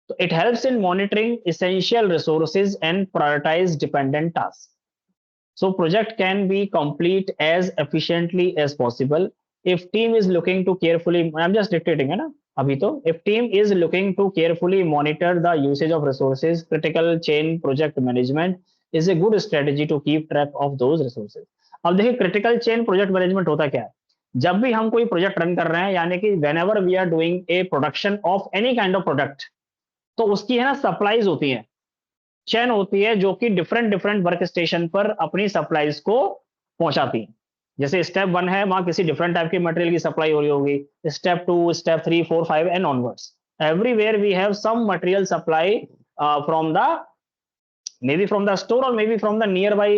So it helps in monitoring essential resources and prioritize dependent tasks. So project can be complete as efficiently as possible if team is looking to carefully, I'm just dictating है ना अभी तो, if team is looking to carefully monitor the usage of resources, critical chain project management is a good strategy to keep track of those resources. अब देखिए critical chain project management होता क्या है, जब भी हम कोई प्रोजेक्ट रन कर रहे हैं, यानी कि whenever we are doing a production of any kind of product, तो उसकी है ना सप्लाईज होती हैं, चेन होती है जो कि डिफरेंट वर्क स्टेशन पर अपनी सप्लाईज को पहुंचाती है. जैसे स्टेप 1 है, वहां किसी डिफरेंट टाइप के मटेरियल की सप्लाई हो रही होगी, step 2, step 3, 4, 5 and onwards. Everywhere we have some material supply from the maybe from the store or maybe from the nearby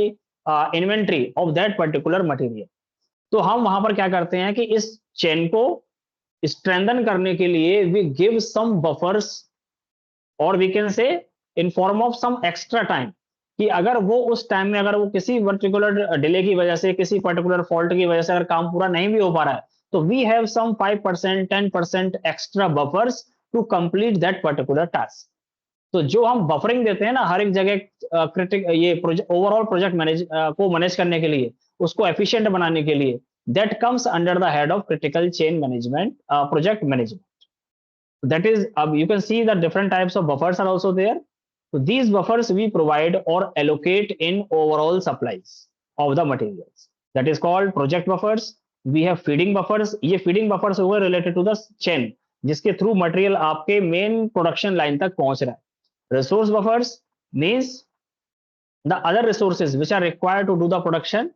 inventory of that particular material. तो हम वहां पर क्या करते हैं कि इस चेन को स्ट्रेंथन करने के लिए we give some buffers or we can say in form of some extra time, कि अगर वो उस टाइम में अगर वो किसी पर्टिकुलर डिले की वजह से, किसी पर्टिकुलर फॉल्ट की वजह से अगर काम पूरा नहीं भी हो पा रहा है, तो we have some 5%, 10% extra buffers to complete that particular task. तो जो हम बफरिंग देते हैं ना हर एक जगह ये ओवरऑल प्रोजेक्ट को मैनेज करने के लिए, उसको एफिशिएंट बनाने के लिए, that comes under the head of critical chain management, project management. That is, you can see that different types of buffers are also there. So these buffers we provide or allocate in overall supplies of the materials. That is called project buffers. We have feeding buffers. ये feeding buffers हुए related to the chain, जिसके through material आपके main production line तक पहुंच रहा है. Resource buffers means the other resources which are required to do the production.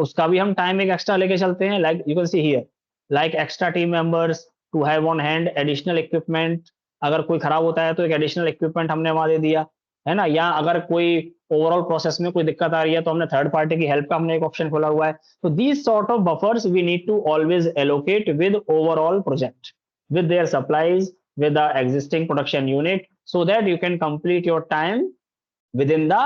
उसका भी हम time एक extra लेके चलते हैं. Like you can see here, like extra team members, to have on hand additional equipment. अगर कोई खराब होता है तो एक additional equipment हमने वहां दे दिया है ना, या अगर कोई ओवरऑल प्रोसेस में कोई दिक्कत आ रही है तो हमने थर्ड पार्टी की हेल्प का हमने एक ऑप्शन खोला हुआ है. तो these sort of buffers we need to always allocate with overall project, with their supplies, with the existing production unit, so that you can complete your time within the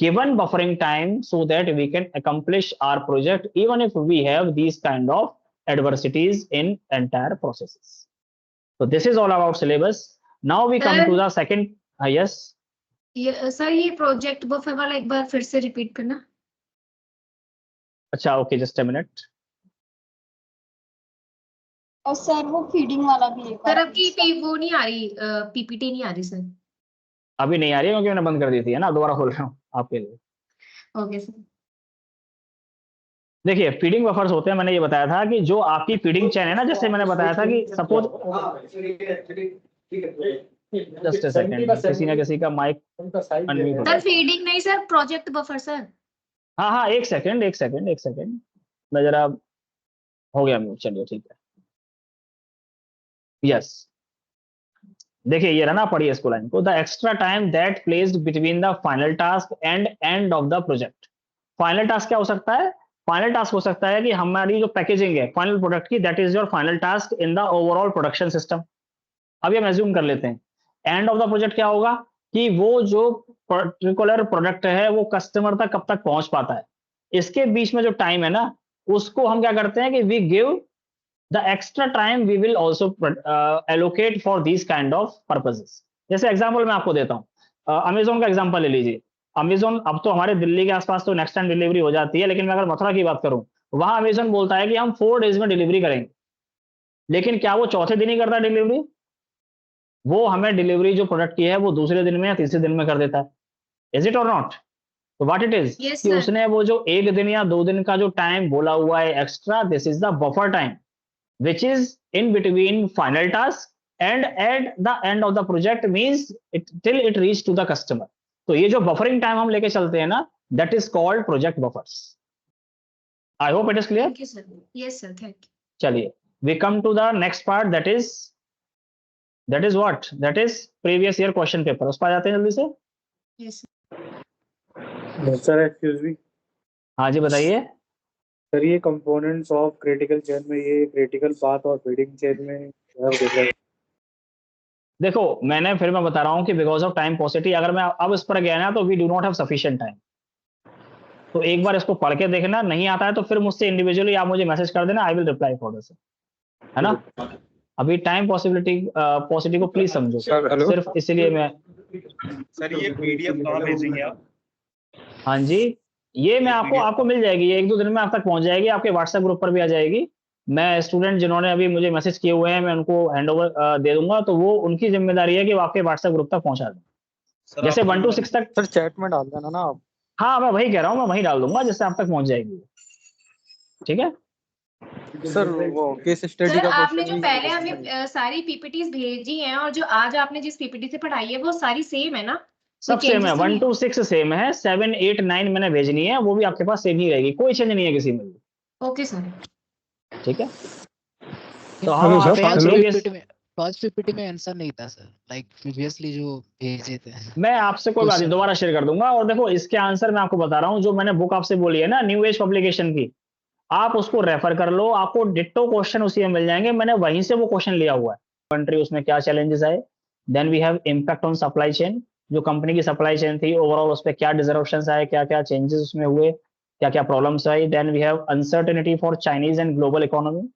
given buffering time, so that we can accomplish our project even if we have these kind of adversities in entire processes. So this is all about syllabus. Now we come to the second. Yes. Sir ये project buffer वाला एक बार फिर से repeat करना. अच्छा, okay, just a minute. और sir वो feeding वाला भी एक सर आपकी वो नहीं आ रही, पीपीटी नहीं आ रही सर। अभी नहीं आ रही है क्योंकि मैंने बंद कर दी थी, है ना, दोबारा खोल रहा हूँ आपके लिए। Okay sir. देखिए फीडिंग बफर्स होते हैं, मैंने ये बताया था कि जो आपकी फीडिंग चेन है ना, जैसे मैंने बताया था कि सपोज, जस्ट अ सेकंड, किसी ना किसी का माइक अनम्यूट हो सर गया। फीडिंग नहीं सर, प्रोजेक्ट बफर सर। हाँ हाँ, एक सेकंड, मैं जरा, हो गया म्यूट, चलिए ठीक है। यस, देखिए ये रहा ना, पढ़िए इसको लाइन को। The extra time that placed between the final task and end of the project. Final task क्या हो सकता है? फाइनल टास्क हो सकता है कि हमारी जो पैकेजिंग है फाइनल प्रोडक्ट की, that is your final task in the overall production system. अभी हम एज्यूम कर लेते हैं। एंड ऑफ द प्रोजेक्ट क्या होगा कि वो जो पर्टिकुलर प्रोडक्ट है वो कस्टमर तक कब तक पहुंच पाता है, इसके बीच में जो टाइम है ना, उसको हम क्या करते हैं कि we give the extra time we will also allocate for these kind of purposes। जैसे एग्जांपल मैं आपको देता हूँ, अमेजोन का एग्जांपल ले लीजिए। अमेजोन अब तो हमारे दिल्ली के आसपास तो नेक्स्ट टाइम डिलीवरी हो जाती है, लेकिन मैं अगर मथुरा की बात करूं, वहां अमेजोन बोलता है कि हम 4 डेज में डिलीवरी करेंगे, लेकिन क्या वो चौथे दिन ही करता है डिलीवरी? वो हमें डिलीवरी जो प्रोडक्ट की है वो दूसरे दिन में या तीसरे दिन में कर देता है। इज इट और नॉट? तो व्हाट इट इज Yes, कि sir. उसने वो जो 1 दिन या 2 दिन का जो टाइम बोला हुआ है extra, this is the buffer time which is in between final task and at the end of the project, means it till it reach to the customer। तो ये जो buffering time हम लेके चलते हैं ना, that is called project buffers। I hope it is clear। Thank you sir। Yes sir, thank you। चलिए, we come to the next part, that is what, that is previous year question paper। उस पर आ जाते हैं जल्दी से। Yes sir। Sir excuse मी, हाँ जी बताइए। Sir ये कंपोनेंट्स ऑफ क्रिटिकल चेन में ये क्रिटिकल पाथ और फीडिंग चेन में क्या डिफरेंस है? देखो मैंने फिर मैं बता रहा हूँ कि बिकॉज ऑफ टाइम पॉसिटी, अगर मैं अब इस पर गया ना तो we do not have sufficient time. तो एक बार इसको पढ़ के देखना, नहीं आता है तो फिर मुझसे इंडिविजुअली आप मुझे मैसेज कर देना, I will reply for this, है ना। अभी टाइम पॉसिबिलिटी को प्लीज समझो, सिर्फ इसलिए मैं। सर ये पीडीएफ कहाँ भेजेंगे आप? हाँ जी, ये मैं आपको मिल जाएगी, ये 1-2 दिन में आप तक पहुंच जाएगी, आपके व्हाट्सएप ग्रुप पर भी आ जाएगी। मैं स्टूडेंट जिन्होंने अभी मुझे मैसेज किए हुए हैं, मैं उनको हैंडओवर दे दूंगा, तो वो उनकी जिम्मेदारी है कि वो आपके व्हाट्सएप ग्रुप तक पहुंचा दें। जैसे 1 to 6 तक। सर चैट में डाल देना ना आप। हाँ मैं वही कह रहा हूँ, मैं वही डाल दूंगा जिससे आप तक पहुंच जाएगी, ठीक है। सर वो केस स्टडी सर का आपने जो क्वेश्चन पहले हमें सारी पीपीटीज भेजी हैं और जो आज आपने जिस पीपीटी से पढ़ाई है वो सारी सेम है ना? सब सेम है, 1 to 6 सेम है, 7, 8, 9 मैंने भेजनी है, वो भी आपके पास सेम ही रहेगी, कोई चेंज नहीं है किसी में। Okay sir. ठीक है, तो हम आते हैं प्रीवियस। फर्स्ट पीपीटी में आंसर नहीं था सर, लाइक प्रीवियसली जो भेजे थे। मैं आपसे कोई बात नहीं, दोबारा शेयर कर दूंगा। और देखो इसके आंसर मैं आपको बता रहा हूँ, जो मैंने बुक आपसे बोली है ना न्यू एज पब्लिकेशन की, आप उसको रेफर कर लो, आपको डिट्टो क्वेश्चन उसी में मिल जाएंगे, मैंने वहीं से वो क्वेश्चन लिया हुआ है। कंट्री उसमें क्या चैलेंजेस आए, then we have impact on supply chain, जो कंपनी की सप्लाई चेन थी ओवरऑल उस पर क्या डिसरप्शंस आए, क्या क्या चेंजेस उसमें हुए, क्या क्या प्रॉब्लम्स आई। Then we have uncertainty for Chinese and global economy,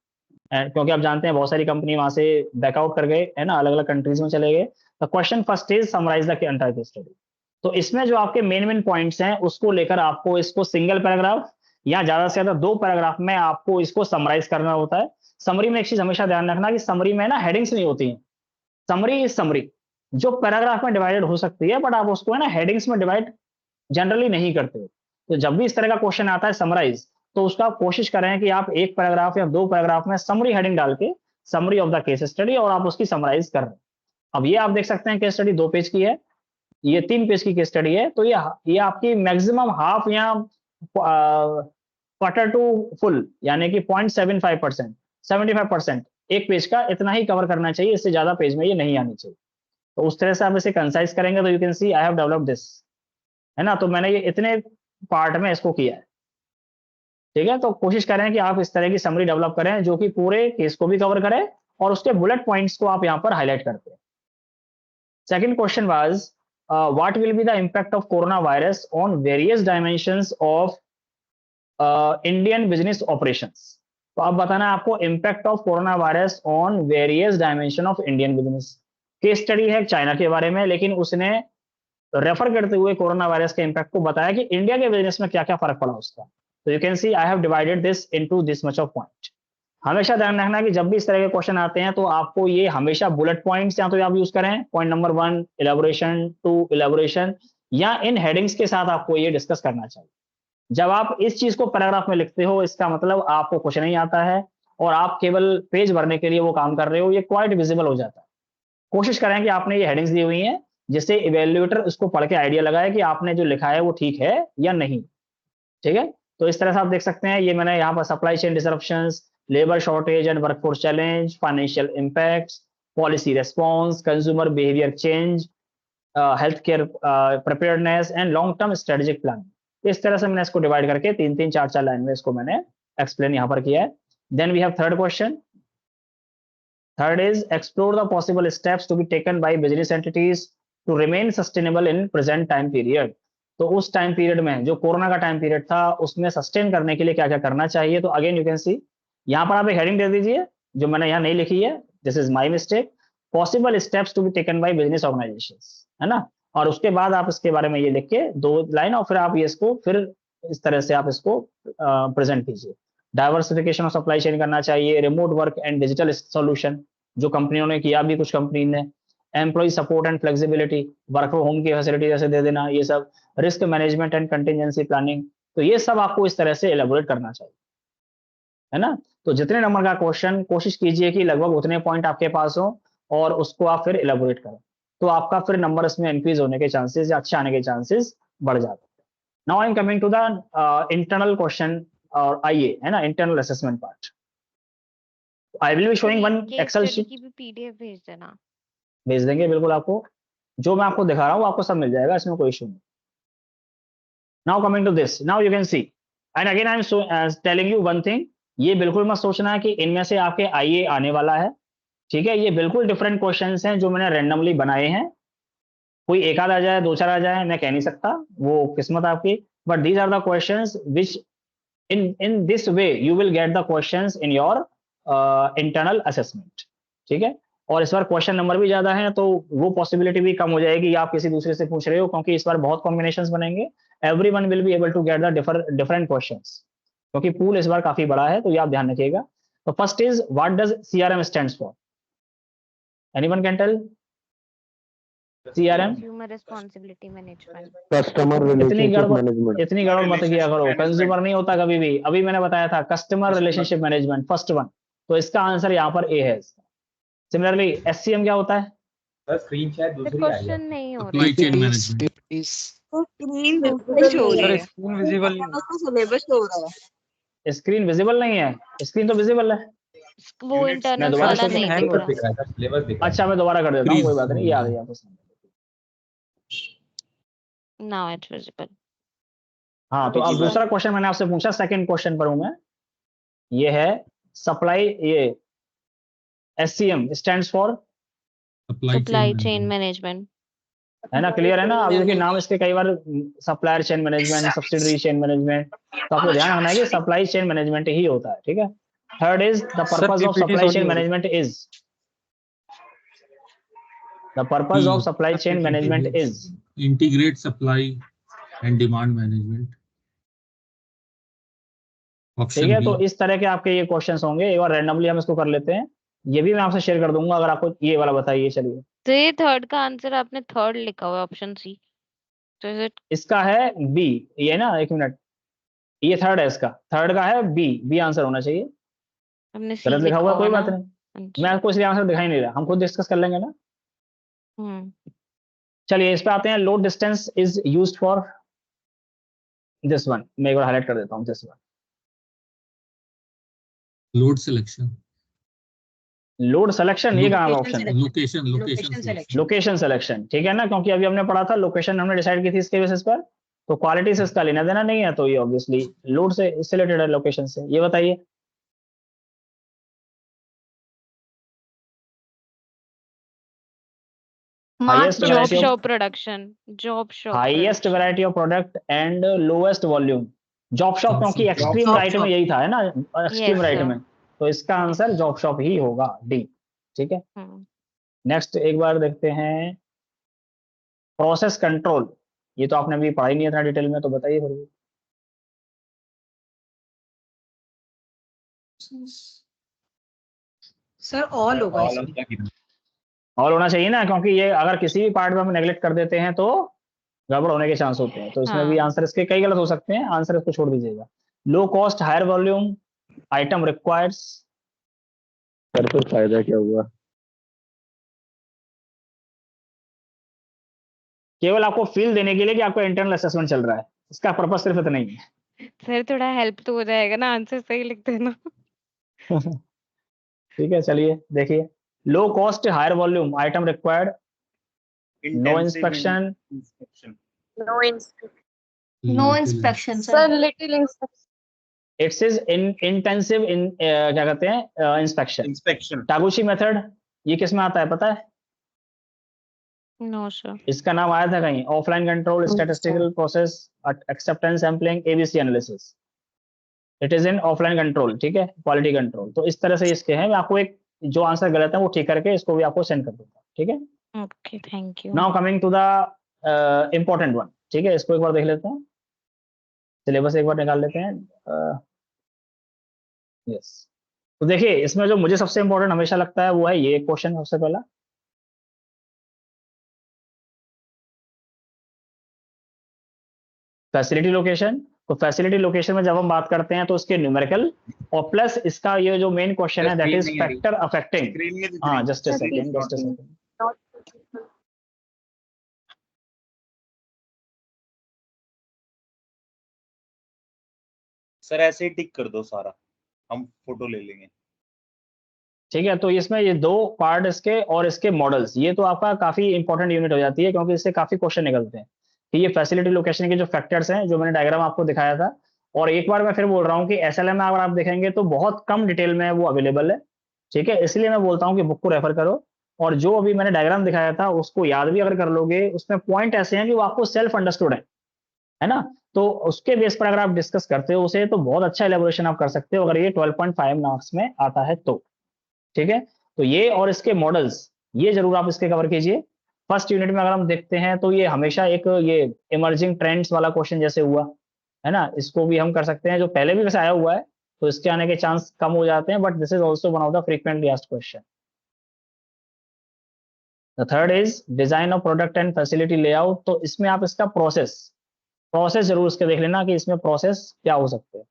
क्योंकि आप जानते हैं बहुत सारी कंपनी वहां से बैकआउट कर गए, है ना, अलग अलग कंट्रीज में चले गए। The question first is summarise the entire case study. तो इसमें जो आपके मेन पॉइंट्स हैं उसको लेकर आपको इसको सिंगल पैराग्राफ या ज्यादा से ज्यादा 2 पैराग्राफ में आपको इसको समराइज करना होता है। समरी में एक चीज हमेशा ध्यान रखना कि समरी में ना हेडिंग्स नहीं होती हैं। समरी इज समरी, जो पैराग्राफ में डिवाइडेड हो सकती है, बट आप उसको है ना हेडिंग्स में डिवाइड जनरली नहीं करते। तो जब भी इस तरह का क्वेश्चन आता है समराइज, तो उसका आप कोशिश करें कि आप 1 पैराग्राफ या 2 पैराग्राफ में समरी हेडिंग डाल के summary of the case study और आप उसकी समराइज कर रहे हैं। अब ये आप देख सकते हैं केस स्टडी 2 पेज की है, ये 3 पेज की केस स्टडी है, तो ये आपकी मैक्सिमम हाफ या क्वार्टर टू फुल यानी कि 0.75%, 75% एक पेज का इतना ही कवर करना चाहिए, इससे ज्यादा पेज में ये नहीं आनी चाहिए। तो उस तरह से आप इसे कंसाइज करेंगे तो you can C I have developed this, है ना। तो मैंने ये इतने पार्ट में इसको किया है, ठीक है। तो कोशिश करें कि आप इस तरह की समरी डेवलप करें जो कि पूरे केस को भी कवर करे और उसके बुलेट पॉइंट्स को आप यहाँ पर हाईलाइट करते हैं। Second question was what will be the impact of corona virus on various dimensions of Indian business operations. तो अब बताना है आपको impact of corona virus on various dimension of Indian business. Case study है China के बारे में, लेकिन उसने रेफर करते हुए कोरोना वायरस के इम्पैक्ट को बताया कि इंडिया के बिजनेस में क्या क्या फर्क पड़ा उसका। So you can see I have divided this into this much of point. हमेशा ध्यान रखना कि जब भी इस तरह के क्वेश्चन आते हैं तो आपको ये हमेशा बुलेट पॉइंट्स या तो आप यूज करें, पॉइंट नंबर 1 इलेबोरेशन, 2 इलेबोरेशन, या इन हेडिंग्स के साथ आपको ये डिस्कस करना चाहिए। जब आप इस चीज को पैराग्राफ में लिखते हो, इसका मतलब आपको कुछ नहीं आता है और आप केवल पेज भरने के लिए वो काम कर रहे हो, ये क्वाइट विजिबल हो जाता है। कोशिश करें कि आपने ये हेडिंग्स दी हुई हैं जिससे इवेल्युएटर उसको पढ़ के आइडिया लगाए कि आपने जो लिखा है वो ठीक है या नहीं। ठीक है, तो इस तरह से आप देख सकते हैं, ये मैंने यहाँ पर supply chain disruptions, labour shortage and workforce challenge, financial impacts, policy response, consumer behaviour change, health care preparedness and long term strategic plan, इस तरह से मैंने इसको डिवाइड करके 3-3, 4-4 लाइन में इसको मैंने एक्सप्लेन यहाँ पर किया है। Then we have third question. Third is explore the possible steps to be taken by business entities to remain sustainable in present time period। तो उस टाइम पीरियड में जो कोरोना का टाइम पीरियड था उसमें सस्टेन करने के लिए क्या क्या करना चाहिए। तो अगेन यू कैन सी, यहाँ पर आप एक हेडिंग दे दीजिए जो मैंने यहाँ नहीं लिखी है, this is my mistake, possible steps to be taken by business organisations, है ना। और उसके बाद आप इसके बारे में ये लिख के 2 लाइन और फिर आप ये इसको फिर इस तरह से आप इसको प्रेजेंट कीजिए। डाइवर्सिफिकेशन ऑफ सप्लाई चेन करना चाहिए, remote work and digital solution जो कंपनियों ने किया भी कुछ कंपनी ने, employ support and flexibility, work from home की फैसिलिटी जैसे दे देना, ये सब, risk management and contingency planning, तो ये सब आपको इस तरह से एलेबोरेट करना चाहिए, है ना। तो जितने नंबर का क्वेश्चन, कोशिश कीजिए कि लगभग उतने पॉइंट आपके पास हो और उसको आप फिर एलेबोरेट करें, तो आपका फिर नंबर इसमें इंक्रीज होने के चांसेस या अच्छे आने के चांसेस बढ़ जाते हैं। Now I am coming to the internal question और आइए, है ना, internal assessment part. I will be showing one Excel sheet, की भी पीडीएफ भेज देना। भेज देंगे बिल्कुल आपको, जो मैं आपको दिखा रहा हूँ आपको सब मिल जाएगा, इसमें कोई इशू नहीं। Now coming to this, now you can see and again I am telling you one thing, ये बिल्कुल मत सोचना है कि इनमें से आपके आईए आने वाला है, ठीक है। ये बिल्कुल डिफरेंट क्वेश्चंस हैं जो मैंने रैंडमली बनाए हैं, कोई एक आध आ जाए, 2-4 आ जाए, मैं कह नहीं सकता, वो किस्मत आपकी, but these are the questions which in this way you will get the questions in your internal assessment, ठीक है। और इस बार क्वेश्चन नंबर भी ज्यादा है तो वो पॉसिबिलिटी भी कम हो जाएगी आप किसी दूसरे से पूछ रहे हो, क्योंकि इस बार बहुत कॉम्बिनेशंस बनेंगे, everyone will be able to get the different questions, क्योंकि पूल इस बार काफी बड़ा है, तो ये आप ध्यान रखिएगा। तो first is what does CRM stands for, anyone can tell? CRM consumer responsibility management, customer relationship management. इतनी गड़बड़ मत किया करो, कंज्यूमर नहीं होता कभी भी, अभी मैंने बताया था customer relationship management first one, तो इसका आंसर यहाँ पर ए है। सिमिलरली SCM क्या होता है? स्क्रीन शायद दूसरी आ रही है। क्वेश्चन नहीं हो सप्लाई चेन रहा। मैनेजमेंट, स्क्रीन विजिबल हो रही है, स्क्रीन विजिबल नहीं उसका सिलेबस हो रहा है। स्क्रीन विजिबल नहीं है, स्क्रीन तो विजिबल है। वो मैं इंटरनल दोबारा वाला से नहीं हैंग दिख पर रहा। दिख रहा था, सिलेबस दिख रहा अच्छा मैं दोबारा कर देता हूँ, कोई Screen बात नहीं, ये आ गई आपको। Now it's visible. हाँ, तो अब दूसरा क्वेश्चन मैंने आपसे पूछा, सेकंड क्वेश्चन पर हूं मैं, ये है सप्लाई, ये SCM stands for, supply chain management, है ना, क्लियर है ना। अभी देखिए नाम इसके कई बार supplier chain management, subsidiary chain management, तो आपको ध्यान रखना है कि सप्लाई चेन मैनेजमेंट ही होता है, ठीक है। Third is the purpose of supply chain management is, the purpose of supply chain management is integrate supply and demand management, ठीक ऑप्शन है। बी। तो इस तरह के आपके ये क्वेश्चंस होंगे, एक बार रैंडमली हम इसको कर लेते हैं, ये भी मैं आपसे शेयर कर दूंगा अगर आपको ये वाला बताइए। चलिए, तो ये थर्ड का आंसर आपने थर्ड लिखा हुआ है, ऑप्शन सी, तो इज इट? इसका है बी, ये ना, एक मिनट, ये थर्ड है, इसका थर्ड का है बी आंसर होना चाहिए, हमने सी गलत लिखा हुआ है, कोई बात ना। नहीं, मैं आपको इसलिए आंसर दिखाई नहीं रहा, हम खुद डिस्कस कर लेंगे ना। चलिए इस पे आते हैं, load distance is used for this one, मैं एक बार हाईलाइट कर देता हूँ this one, load selection, load selection, ये कहाँ है ऑप्शन? लोकेशन सिलेक्शन, ठीक है ना, क्योंकि अभी हमने पढ़ा था लोकेशन हमने डिसाइड की थी इसके बेसिस पर, तो क्वालिटी से इसका लेना देना नहीं है, तो ये ऑब्वियसली लोड से इससे रिलेटेड है, लोकेशन से। ये बताइए, highest job shop production, job shop, highest variety of product and lowest volume, job shop, क्योंकि एक्सट्रीम राइट में यही था, है ना, एक्सट्रीम राइट में, तो इसका आंसर जॉब शॉप ही होगा, डी, ठीक है। नेक्स्ट एक बार देखते हैं, प्रोसेस कंट्रोल, ये तो आपने अभी पढ़ाई नहीं है इतना डिटेल में, तो बताइए फिर। सर ऑल होगा इसमें। ऑल होना चाहिए ना, क्योंकि ये अगर किसी भी पार्ट में हम नेग्लेक्ट कर देते हैं तो गड़बड़ होने के चांस होते हैं। तो इसमें भी हाँ आंसर इसके कई गलत हो सकते हैं, आंसर इसको छोड़ दीजिएगा। Low cost higher volume item requires. Sir फिर फायदा क्या हुआ? केवल आपको फील देने के लिए कि आपका इंटरनल असेसमेंट चल रहा है, इसका पर्पस सिर्फ इतना ही सर थोड़ा हेल्प तो हो जाएगा ना, आंसर सही लिख देना। है। ठीक है, चलिए देखिए। Low cost higher volume item required, no inspection, no inspection sir. Little inspection. It's is intensive in क्या कहते हैं इंस्पेक्शन। टागुची मेथड ये किस में आता है पता है? No sir. इसका नाम आया था कहीं? Offline control, statistical process, acceptance sampling, ABC analysis. It is in offline control, ठीक है, क्वालिटी कंट्रोल। तो इस तरह से इसके हैं। मैं आपको एक जो आंसर गलत है वो ठीक करके इसको भी आपको सेंड कर दूंगा, ठीक है। Okay thank you. Now coming to the important one, ठीक है, इसको एक बार देख लेते हैं, सिलेबस एक बार निकाल लेते हैं। यस, तो देखिए इसमें जो मुझे सबसे इम्पोर्टेंट हमेशा लगता है वो है ये क्वेश्चन सबसे पहला। Facility location. तो फैसिलिटी लोकेशन में जब हम बात करते हैं तो उसके न्यूमेरिकल और प्लस इसका ये जो मेन क्वेश्चन है दैट इज फैक्टर अफेक्टिंग। हाँ जस्ट अ सेकंड। सर ऐसे ही टिक कर दो सारा, हम फोटो ले लेंगे। ठीक है, तो इसमें ये दो पार्ट इसके और इसके मॉडल्स, ये तो आपका काफी इंपॉर्टेंट यूनिट हो जाती है क्योंकि इससे काफी क्वेश्चन निकलते हैं कि ये फैसिलिटी लोकेशन के जो फैक्टर्स हैं जो मैंने डायग्राम आपको दिखाया था। और एक बार मैं फिर बोल रहा हूँ कि एसएलएम में अगर आप देखेंगे तो बहुत कम डिटेल में वो अवेलेबल है, ठीक है। इसलिए मैं बोलता हूँ कि बुक को रेफर करो, और जो अभी मैंने डायग्राम दिखाया था उसको याद भी अगर कर लोगे, उसमें पॉइंट ऐसे हैं कि वो आपको सेल्फ अंडरस्टूड है ना। तो उसके बेस पर अगर आप डिस्कस करते हो उसे तो बहुत अच्छा एलेबोरेशन आप कर सकते हो अगर ये 12.5 मार्क्स में आता है तो, ठीक है। तो ये और इसके मॉडल्स ये जरूर आप इसके कवर कीजिए। फर्स्ट यूनिट में अगर हम देखते हैं तो ये हमेशा एक ये इमर्जिंग ट्रेंड्स वाला क्वेश्चन जैसे हुआ है ना, इसको भी हम कर सकते हैं, जो पहले भी वैसे आया हुआ है तो इसके आने के चांस कम हो जाते हैं, but this is also one of the frequently asked question. The third is design of product and facility layout. तो इसमें आप इसका प्रोसेस जरूर इसके देख लेना कि इसमें प्रोसेस क्या हो सकते हैं।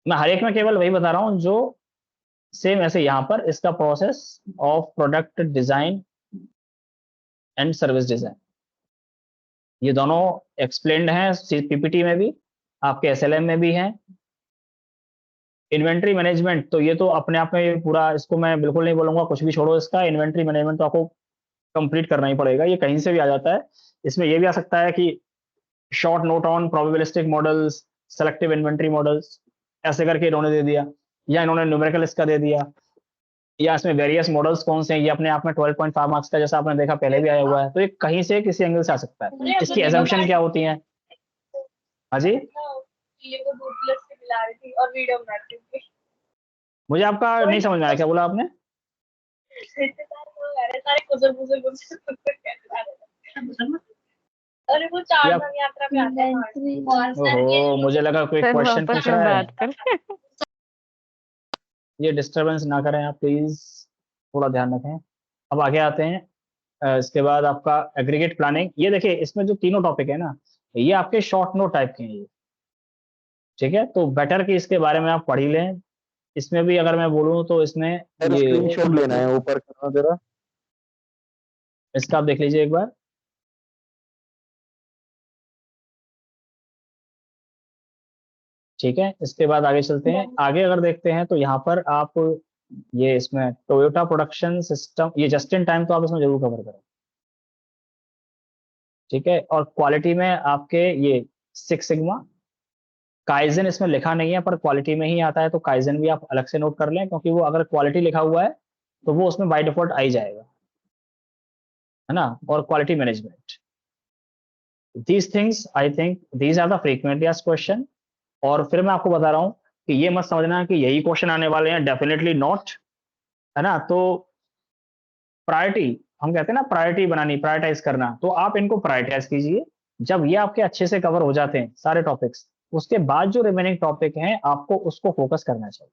मैं हर एक में केवल वही बता रहा हूं जो सेम ऐसे यहां पर इसका process of product design and service design, ये दोनों एक्सप्लेन्ड हैं पीपीटी में भी, आपके एसएलएम में भी हैं। इन्वेंट्री मैनेजमेंट तो ये तो अपने आप में ये पूरा, इसको मैं बिल्कुल नहीं बोलूंगा, कुछ भी छोड़ो इसका। इन्वेंट्री मैनेजमेंट तो आपको कंप्लीट करना ही पड़ेगा, ये कहीं से भी आ जाता है। इसमें ये भी आ सकता है कि short note on probabilistic models, selective inventory models, ऐसे करके इन्होंने दे दिया, या इन्होंने न्यूमेरिकल इसका दे दिया, या इसमें वेरियस मॉडल्स कौन से हैं, ये अपने आप में 12.5 मार्क्स का जैसा आपने देखा पहले भी आया हुआ है। तो ये कहीं से किसी एंगल से आ सकता है। इसकी एजम्पशन क्या होती है? हाँ जी, मुझे आपका नहीं समझ में आया, क्या बोला आपने? अरे वो चार धाम यात्रा पे आता है। ओहो, मुझे लगा कोई सर क्वेश्चन वापस पूछ में रहा है। बात कर। ये डिस्टरबेंस ना करें आप प्लीज, थोड़ा ध्यान रखें। अब आगे आते हैं। इसके बाद आपका एग्रीगेट प्लानिंग। ये देखिए इसमें जो तीनों टॉपिक है ना, ये आपके शॉर्ट नोट टाइप के हैं ये, ठीक है। तो बेटर कि इसके बारे में आप पढ़ ही लें। इसमें भी अगर मैं बोलूँ तो इसमें ये स्क्रीनशॉट लेना है, ऊपर करना जरा। इसका आप देख लीजिए एक बार। ठीक है, इसके बाद आगे चलते हैं। आगे अगर देखते हैं तो यहाँ पर आप ये इसमें टोयोटा प्रोडक्शन सिस्टम, ये जस्ट इन टाइम तो आप इसमें जरूर कवर करें, ठीक है। और क्वालिटी में आपके ये सिक्स सिग्मा, काइजन इसमें लिखा नहीं है पर क्वालिटी में ही आता है, तो काइजन भी आप अलग से नोट कर लें, क्योंकि वो अगर क्वालिटी लिखा हुआ है तो वो उसमें बाय डिफॉल्ट आ ही जाएगा, है ना। और quality management, these things I think these are the frequently asked question. और फिर मैं आपको बता रहा हूँ कि ये मत समझना कि यही क्वेश्चन आने वाले हैं, डेफिनेटली नॉट, है ना। तो प्रायोरिटी, हम कहते हैं ना प्रायोरिटी बनानी, प्रायोरिटाइज करना, तो आप इनको प्रायोरिटाइज कीजिए। जब ये आपके अच्छे से कवर हो जाते हैं सारे टॉपिक्स, उसके बाद जो रिमेनिंग टॉपिक हैं आपको उसको फोकस करना चाहिए।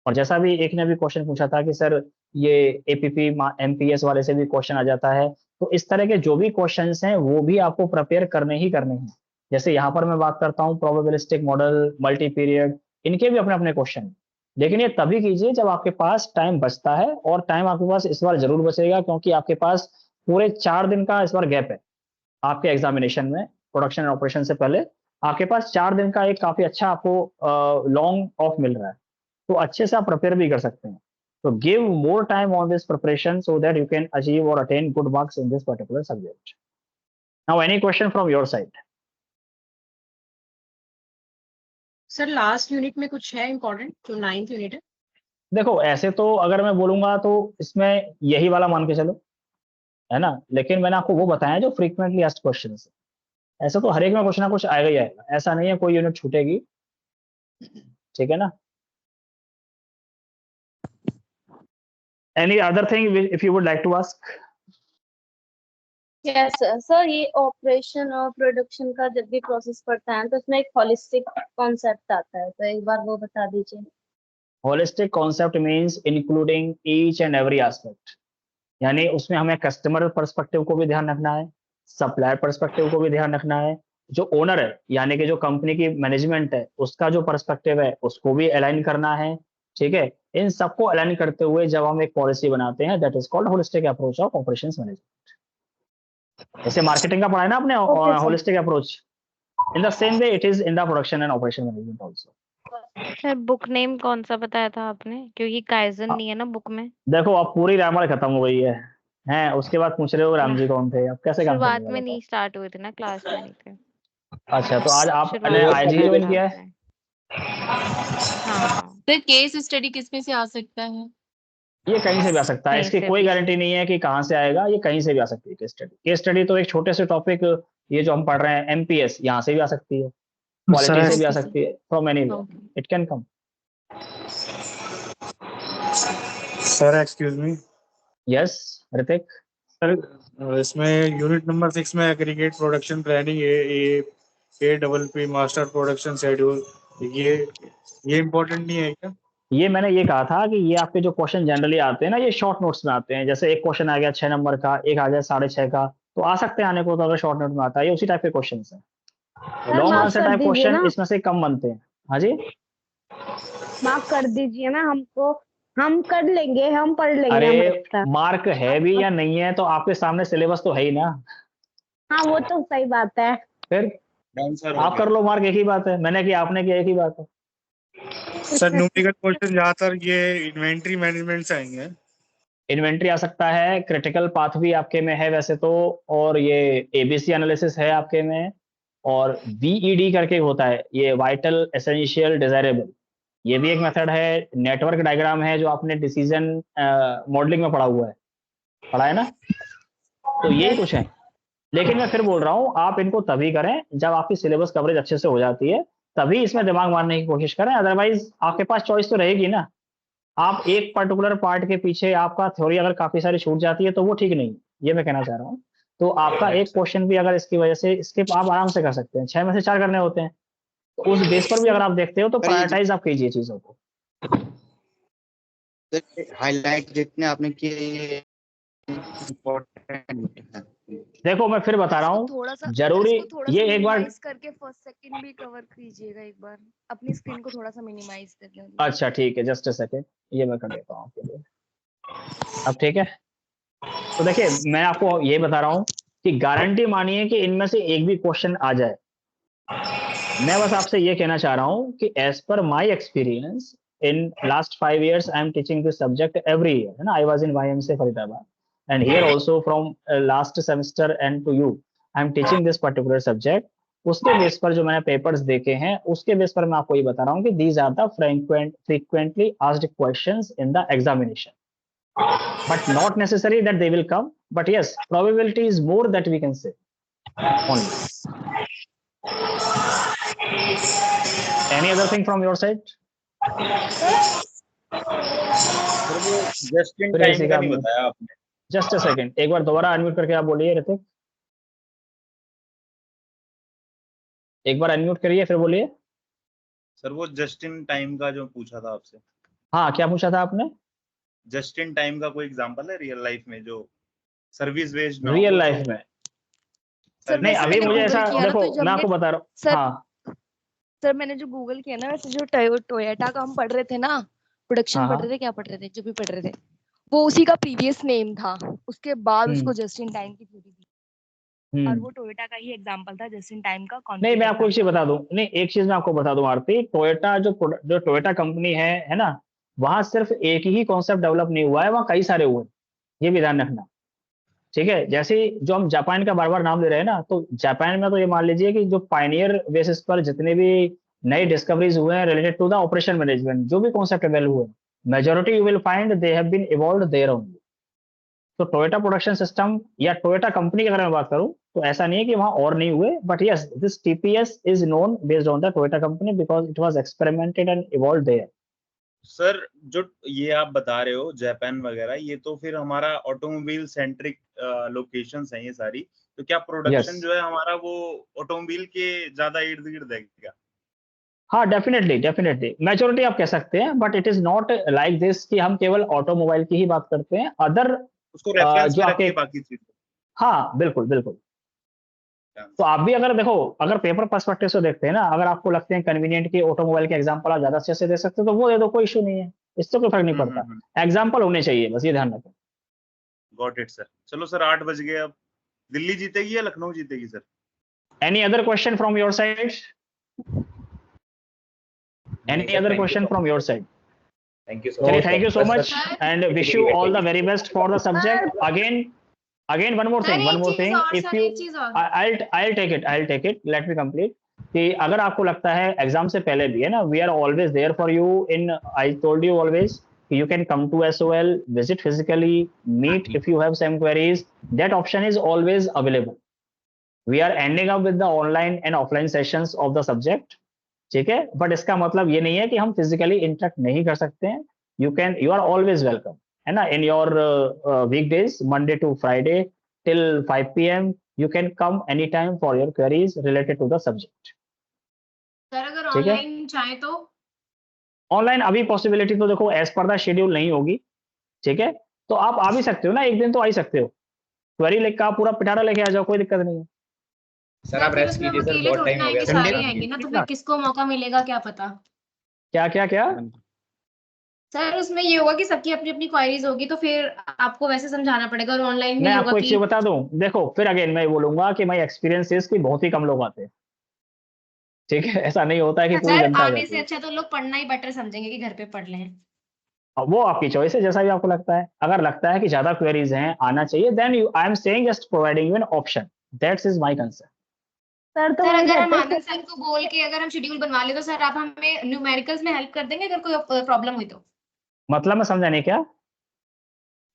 और जैसा भी एक ने भी क्वेश्चन पूछा था कि सर ये एपीपी एमपीएस वाले से भी क्वेश्चन आ जाता है, तो इस तरह के जो भी क्वेश्चंस हैं वो भी आपको प्रिपेयर करने ही करने हैं। जैसे यहाँ पर मैं बात करता हूँ प्रोबेबिलिस्टिक मॉडल, मल्टी पीरियड, इनके भी अपने अपने क्वेश्चन, लेकिन ये तभी कीजिए जब आपके पास टाइम बचता है, और टाइम आपके पास इस बार जरूर बचेगा क्योंकि आपके पास पूरे 4 दिन का इस बार गैप है आपके एग्जामिनेशन में। प्रोडक्शन एंड ऑपरेशन से पहले आपके पास 4 दिन का एक काफी अच्छा आपको लॉन्ग ऑफ मिल रहा है, तो अच्छे से आप प्रिपेयर भी कर सकते हैं। तो give more time on this preparation so that you can achieve और attain good marks in this particular subject. Now any question from your side? Sir last unit में कुछ है इम्पोर्टेंट जो 9th यूनिट है? देखो ऐसे तो अगर मैं बोलूंगा तो इसमें यही वाला मान के चलो, है ना, लेकिन मैंने आपको वो बताया जो फ्रीक्वेंटली आस्क्ड क्वेश्चन है। ऐसा तो हर एक में कुछ ना कुछ आएगा ही आएगा, ऐसा नहीं है कोई यूनिट छूटेगी, ठीक है ना। Any other thing if you would like to ask? Yes sir, ये ऑपरेशन और प्रोडक्शन का जब भी प्रोसेस पढ़ता है तो उसमें एक होलिस्टिक कॉन्सेप्ट आता है, तो एक बार वो बता दीजिए। Holistic concept means including each and every aspect, यानी उसमें हमें कस्टमर पर्सपेक्टिव को भी ध्यान रखना है, सप्लायर पर्सपेक्टिव को भी ध्यान रखना है, जो ओनर है यानी कि जो कंपनी की मैनेजमेंट है उसका जो पर्सपेक्टिव है उसको भी अलाइन करना है, ठीक है। इन सबको अलाइन करते हुए जब हम एक पॉलिसी बनाते हैं, that is called holistic approach of operations management. जैसे मार्केटिंग का पढ़ा है ना आपने holistic approach, in the same way it is in the production and operation management also. Sir book name कौन सा बताया था आपने, क्योंकि काइजन नहीं है ना बुक में। देखो अब पूरी रामायण खत्म हो गई है, हैं उसके बाद पूछ रहे हो राम जी कौन थे, अब कैसे काम शुरुआत करेंगे में बताओ? नहीं स्टार्ट हुए थे ना, क्लास में नहीं थे। अच्छा तो आज आपने शुरुआत आज में ही बताया ज्वाइन था किया है? आपने। हाँ सर केस स्टडी किसमें से आ सकता है? ये कहीं से भी आ सकता है, कहीं इसकी से कोई भी। गारंटी नहीं है कि कहाँ से आएगा, ये कहीं से भी आ सकती है केस स्टडी। केस स्टडी तो एक छोटे से टॉपिक, ये जो हम पढ़ रहे हैं एमपीएस, यहाँ से भी आ सकती है, क्वालिटी से भी आ ओके सर। सकती है, from anywhere okay it can come. Sir excuse me yes Hrithik. Sir, इसमें यूनिट नंबर 6 में aggregate production planning A double P master production schedule, ये इम्पोर्टेंट नहीं है क्या? ये मैंने ये कहा था कि ये आपके जो क्वेश्चन जनरली आते हैं ना, ये शॉर्ट नोट्स में आते हैं। जैसे एक क्वेश्चन आ गया 6 नंबर का, एक आ गया 6.5 का, तो आ सकते हैं आने को, तो अगर शॉर्ट नोट में आता है, ये उसी टाइप के क्वेश्चन है। सर लॉन्ग माफ आंसर कर टाइप दीजिए क्वेश्चन ना, इसमें से कम बनते हैं। हाँ जी, माफ कर दीजिए ना हमको, हम कर लेंगे, हम पढ़ लेंगे, हमें अरे लगता है। मार्क है भी या नहीं है तो आपके सामने सिलेबस तो है ही ना, हाँ वो तो सही बात है। फिर आंसर हो आप गया। कर लो मार्क, एक ही बात है, मैंने किया आपने किया, एक ही बात है। सर न्यूमेरिकल क्वेश्चन ज्यादातर ये इन्वेंट्री मैनेजमेंट से आएंगे। इन्वेंट्री आ सकता है, क्रिटिकल पाथ भी आपके में है वैसे तो, और ये एबीसी एनालिसिस है आपके में, और वीईडी करके होता है ये वाइटल एसेंशियल डिजायरेबल, ये भी एक मेथड है। नेटवर्क डायग्राम है जो आपने डिसीजन मॉडलिंग में पढ़ा है ना, तो यही कुछ है। लेकिन मैं फिर बोल रहा हूँ आप इनको तभी करें जब आपकी सिलेबस कवरेज अच्छे से हो जाती है, तभी इसमें दिमाग मारने की कोशिश करें, अदरवाइज आपके पास चॉइस तो रहेगी ना। आप एक पर्टिकुलर पार्ट के पीछे आपका थ्योरी अगर काफी सारी छूट जाती है तो वो ठीक नहीं है, ये मैं कहना चाह रहा हूँ। तो आपका एक क्वेश्चन भी अगर इसकी वजह से स्किप आप आराम से कर सकते हैं, 6 में से 4 करने होते हैं, तो उस बेस पर भी अगर आप देखते हो तो प्रायोरिटाइज आप कीजिए चीजों को। हाईलाइट जितने आपने किए ये इम्पोर्टेंट है। देखो मैं फिर बता रहा थोड़ा सा हूँ, जरूरी इसको थोड़ा सा ये एक बार, मिनिमाइज करके फर्स्ट सेकंड भी कवर कीजिएगा एक बार, अपनी स्क्रीन को थोड़ा सा मिनिमाइज करके। अच्छा ठीक है, जस्ट अ सेकेंड, ये मैं कर देता हूँ आपके लिए। अब ठीक है, तो देखिए मैं आपको ये बता रहा हूँ कि गारंटी मानिए कि इनमें से एक भी क्वेश्चन आ जाए। मैं बस आपसे ये कहना चाह रहा हूँ कि as per my experience in last 5 years I am teaching this subject every year, है ना। I was in YMCA Faridabad and here also from last semester and to you I am teaching this particular subject. उसके base पर जो मैंने papers देखे हैं उसके base पर मैं आपको ये बता रहा हूँ कि these are the frequently asked questions in the examination, but not necessary that they will come, but yes probability is more that we can say only. Any other thing from your side? Just in फिर time किसी का का नहीं बताया आपने। Just a second, एक बार दोबारा unmute करके आप बोलिए ऋतिक, एक बार अनम्यूट करिए फिर बोलिए। सर वो जस्ट इन टाइम का जो पूछा था आपसे। हाँ, क्या पूछा था आपने? जस्ट इन टाइम का कोई एग्जांपल है रियल लाइफ में जो सर्विस बेस्ड ना हो, रियल वो लाइफ जो में सर नहीं, वैसे अभी मैंने मुझे गूगल ऐसा किया ना, देखो, तो जब मैं मैं आपको बता रहा हूँ। सर हाँ सर मैंने जो गूगल किया ना, वैसे जो टोयोटा का हम पढ़ रहे थे ना, प्रोडक्शन हाँ पढ़ हाँ रहे थे, क्या पढ़ रहे थे, जो भी पढ़ रहे थे, वो उसी का प्रीवियस नेम था। उसके बाद उसको हम्म जस्ट इन टाइम की थ्योरी दी, और हम्म वो टोयोटा का ही एग्जांपल था, जस्ट इन टाइम का नहीं, कॉन्क्रीट मैं आपको एक चीज एग्जांपल। बता दूं, नहीं एक चीज मैं आपको बता दूं आरती, टोयोटा जो टोयोटा कंपनी है ना, वहां सिर्फ एक ही कॉन्सेप्ट डेवलप नहीं हुआ है, वहां कई सारे हुए हैं, ये भी ध्यान रखना। ठीक है, जैसे जो हम जापान का बार बार नाम ले रहे हैं ना, तो जापान में तो ये मान लीजिए कि जो पायनियर बेसिस पर जितने भी नई डिस्कवरीज हुए हैं related to the operation management, जो भी कॉन्सेप्ट अवेल हुए, majority you will find they have been evolved there only. तो टोयोटा प्रोडक्शन सिस्टम या टोयोटा कंपनी की अगर मैं बात करूं, तो ऐसा नहीं है कि वहां और नहीं हुए, but yes this TPS is known based on the Toyota company because it was experimented and evolved there. Sir जो ये आप बता रहे हो जापान वगैरह, ये तो फिर हमारा ऑटोमोबाइल सेंट्रिक लोकेशंस हैं ये सारी, तो क्या प्रोडक्शन यस, जो है हमारा वो ऑटोमोबाइल के ज्यादा इर्द गिर्द है क्या? हाँ डेफिनेटली डेफिनेटली मेजोरिटी आप कह सकते हैं, but it is not like this कि हम केवल ऑटोमोबाइल की ही बात करते हैं, अदर उसको रेफरेंस जो में आपके, रखिए बाकी चीज। हाँ बिल्कुल बिल्कुल। तो आप भी अगर देखो, अगर पेपर पर्सपेक्टिव से देखते हैं ना, अगर आपको लगते हैं कन्वीनियंट कि ऑटोमोबाइल के एग्जांपल आप ज्यादा अच्छे से दे सकते हो, तो वो दे दो, कोई इशू नहीं है, इससे कोई फर्क नहीं पड़ता, एग्जांपल होने चाहिए, बस ये ध्यान रखें। Got it sir. चलो सर 8 बज गए, अब दिल्ली जीतेगी या लखनऊ जीतेगी sir? Any other question from your side? Any other question from your side? Thank you so चलिए, much. Thank you so much and wish you all the very best for the subject. Again one more sir thing, एक if sir you एक चीज और I'll take it, let me complete कि अगर आपको लगता है एग्जाम से पहले भी है ना, we are always there for you in, I told you always you can come to SOL, visit physically, meet if you have some queries, that option is always available. We are ending up with the online and offline sessions of the subject, ठीक है, but इसका मतलब ये नहीं है कि हम physically interact नहीं कर सकते हैं, यू आर ऑलवेज वेलकम, है ना, in your weekdays Monday to Friday till 5 PM, you can come anytime for your queries related to the subject। Sir अगर ठीक है, ऑनलाइन चाहे तो ऑनलाइन अभी पॉसिबिलिटी तो देखो एज पर द शेड्यूल नहीं होगी, ठीक है, तो आप आ भी सकते हो ना, एक दिन तो आ ही सकते हो, क्वेरी लेकर आप पूरा पिटारा लेके आ जाओ, कोई दिक्कत नहीं है। सर आप फिर रेस्ट उसमें हम कीजिए सर, अकेले बहुत थोड़ी टाइम ना हो गया आएंगे, सर। सारे आएंगे ना, तो फिर किसको मौका मिलेगा क्या पता। क्या क्या क्या? सर उसमें ये होगा कि सबकी अपनी अपनी क्वायरीज होगी, तो फिर आपको वैसे समझाना पड़ेगा, और ऑनलाइन में मैं ये आपको होगा एक कि चीज बता दूं, देखो फिर अगेन मैं बोलूंगा कि माई एक्सपीरियंस इज कि बहुत ही कम लोग आते हैं, ठीक है, ऐसा नहीं होता है कि पूरी सर जनता आ आने जाती से है। अच्छा तो लोग पढ़ना ही बेटर समझेंगे कि घर पे पढ़ लें। अब वो आपकी चॉइस है, जैसा भी आपको लगता है, अगर लगता है कि ज्यादा क्वेरीज हैं आना चाहिए, then you I am saying just providing you an option, that's is my concern. Sir तो सर वही अगर हम रहते आनंद सर को बोल के अगर हम शेड्यूल बनवा ले, तो सर आप हमें न्यूमेरिकल्स में हेल्प कर देंगे अगर कोई प्रॉब्लम हुई तो। मतलब मैं समझा नहीं क्या?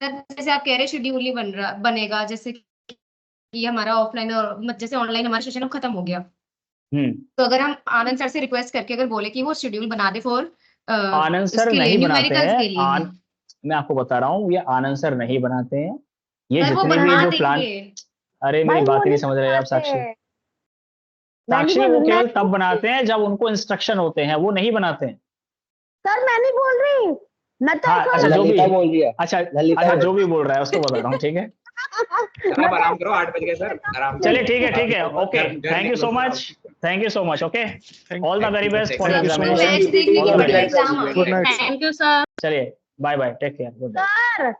सर जैसे आप कह रहे शेड्यूल ही बनेगा, जैसे कि हमारा ऑफलाइन और जैसे ऑनलाइन हमारा सेशन अब खत्म हो गया, तो अगर हम आनंद सर से रिक्वेस्ट करके अगर बोले कि वो शेड्यूल बना दे फॉर आनंद सर उसके लिए नहीं बनाते न्यूमेरिकल्स हैं, के लिए। मैं आपको बता रहा हूँ, ये आनंद सर नहीं बनाते हैं, ये सर वो जितने भी बनवा जो प्लान, देंगे। अरे मेरी भाई वो बात ही नहीं नहीं समझ रहे आप बनाते साक्षी, हैं। मैं नहीं साक्षी बोल वो रही, मैं केवल तब बनाते हैं जब उनको इंस्ट्रक्शन होते हैं, वो नहीं बनाते हैं। सर मैं नहीं बोल रही, मैं तो हाँ ऐसा अच्छा, जो भी, ललिता बोल रही है। अच्छा ललिता अच्छा, बोल जो भी बोल रहा है उसको बता रहा हूँ, ठीक है, सर आप आराम करो, 8 बज गए सर, आराम चलिए करो। ठीक है, okay, thank you so much, okay, all the very best for your examination, match देखने की ऑल द बड़ी वेरी एग्जाम आ बेस्ट, गुड गया। नाइट। Thank you sir. चलिए bye bye, take care, good night.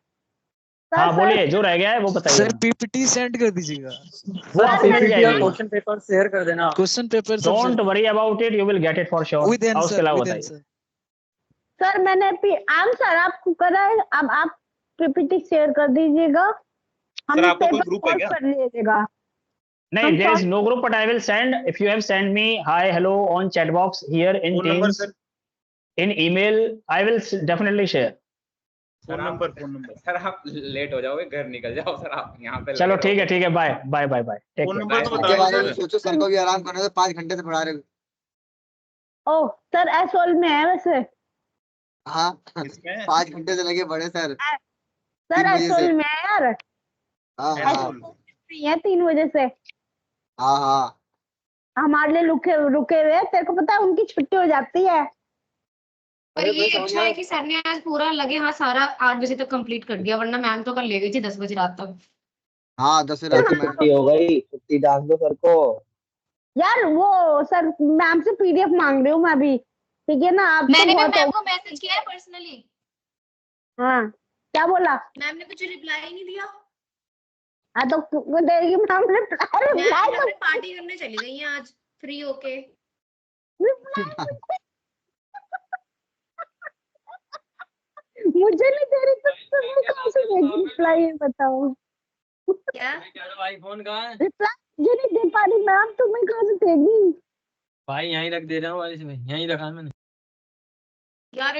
Sir हाँ sir बोलिए, जो रह गया है वो बताइए सर ना, पीपीटी सेंड कर दीजिएगा। वो आपको मिल पीपीटी और जाएगी, क्वेश्चन पेपर शेयर कर देना। क्वेश्चन पेपर सब don't worry about it, you will get it for sure. With उसके आंसर अलावा विद बताइए। आंसर। सर मैंने आंसर आपको करा है, अब आप पीपीटी शेयर कर दीजिएगा, हम सर इस आपका कोई पेपर ग्रुप है सॉल्व क्या? कर लीजिएगा। नहीं, there is no group, but I will send, if you have sent me hi hello on chat box here in phone number Teams, sir, in email, I will definitely share। Phone number sir आप late हो जाओगे, घर निकल जाओ sir, आप यहाँ पे चलो लगे ठीक है, bye bye bye bye, take phone care. Number तो के बता बारे दो में सर। सोचो, सर को भी आराम करने दो, 5 घंटे से पढ़ा रहे हो। ओह सर एसोल में है वैसे। हाँ किसमें? 5 घंटे से लगे पढ़े सर, सर 3 बजे से। एसोल में है यार, हाँ हाँ एसोल। फ्री है 3 बजे से, हाँ हाँ हमारे लिए रुके रुके हुए हैं। तेरे को पता है उनकी छुट्टी हो जाती है। पर ये अच्छा है कि सर ने आज पूरा लगे हाँ सारा 8 बजे तक कंप्लीट कर दिया, वरना मैम तो कल ले गई थी 10 बजे रात तक। हाँ 10 रात सर में छुट्टी हो गई, छुट्टी डाल दो सर को। यार वो सर मैम से पीडीएफ मांग रही हूँ मैं भी, ठीक है ना? आप मैंने भी बहुत मैम को मैसेज किया है पर्सनली। हाँ क्या बोला? मैम ने कुछ रिप्लाई ही नहीं दिया। हाँ तो देगी मैम रिप्लाई। मैम पार्टी करने चली गई हैं आज फ्री होके। मुझे नहीं दे रही तो तुम्हें कहाँ से देगी रिप्लाई, ये बताओ। क्या आईफोन कहाँ है? रिप्लाई ये नहीं दे पा रही मैम, तुम्हें कहाँ से देगी? भाई यहीं रख दे रहा हूँ, यहीं रखा है मैंने। यार